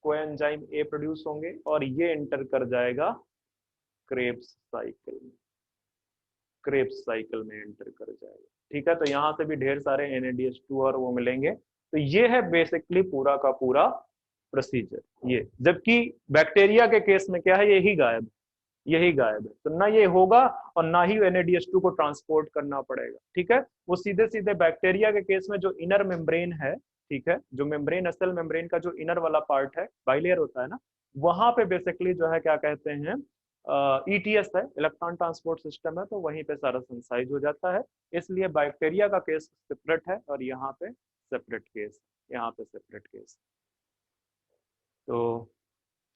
कोएंजाइम ए प्रोड्यूस होंगे और ये एंटर कर जाएगा क्रेब्स साइकिल में, क्रेब्स साइकिल में एंटर कर जाएगा। ठीक है, तो यहाँ से भी ढेर सारे NADH2 और वो मिलेंगे। तो ये है बेसिकली पूरा का पूरा प्रोसीजर ये। जबकि बैक्टीरिया के केस में क्या है, यही गायब, यही गायब है। तो ना ये होगा और ना ही NADH2 को ट्रांसपोर्ट करना पड़ेगा। ठीक है, वो सीधे सीधे बैक्टीरिया के केस में जो इनर मेम्ब्रेन है, ठीक है, जो मेम्ब्रेन, असल मेम्ब्रेन का जो इनर वाला पार्ट है, बाइलेयर होता है ना, वहां पे बेसिकली जो है क्या कहते हैं, ETS है, इलेक्ट्रॉन ट्रांसपोर्ट सिस्टम है, तो वहीं पे सारा संसाइज हो जाता है। इसलिए बैक्टीरिया का केस सेपरेट है और यहाँ पे सेपरेट केस, यहाँ पे सेपरेट केस। तो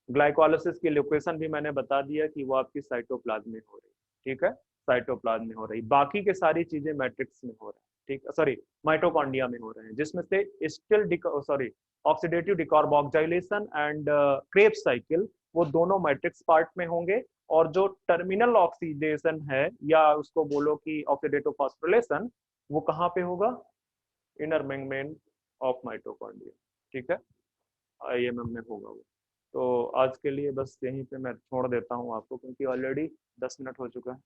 ग्लाइकोलाइसिस की लोकेशन भी मैंने बता दिया कि वो आपकी साइटोप्लाज्म में हो रही है। ठीक है, साइटोप्लाज्म में हो रही, बाकी के सारी चीजें मैट्रिक्स में हो रहा है। ठीक, सॉरी, माइटोकॉन्ड्रिया में हो रहे हैं, जिसमें से still sorry oxidative decarboxylation and Krebs cycle, वो दोनों मैट्रिक्स पार्ट में होंगे। और जो टर्मिनल ऑक्सीडेशन है, या उसको बोलो कि ऑक्सीडेटिव फॉस्फोरिलेशन, वो कहाँ पे होगा? Inner membrane of mitochondria. ठीक है, IMM में होगा वो। तो आज के लिए बस यहीं पे मैं छोड़ देता हूँ आपको, क्योंकि ऑलरेडी 10 मिनट हो चुका है।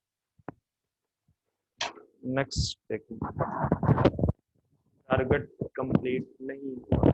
नेक्स्ट देखिए, टारगेट कंप्लीट नहीं हुआ।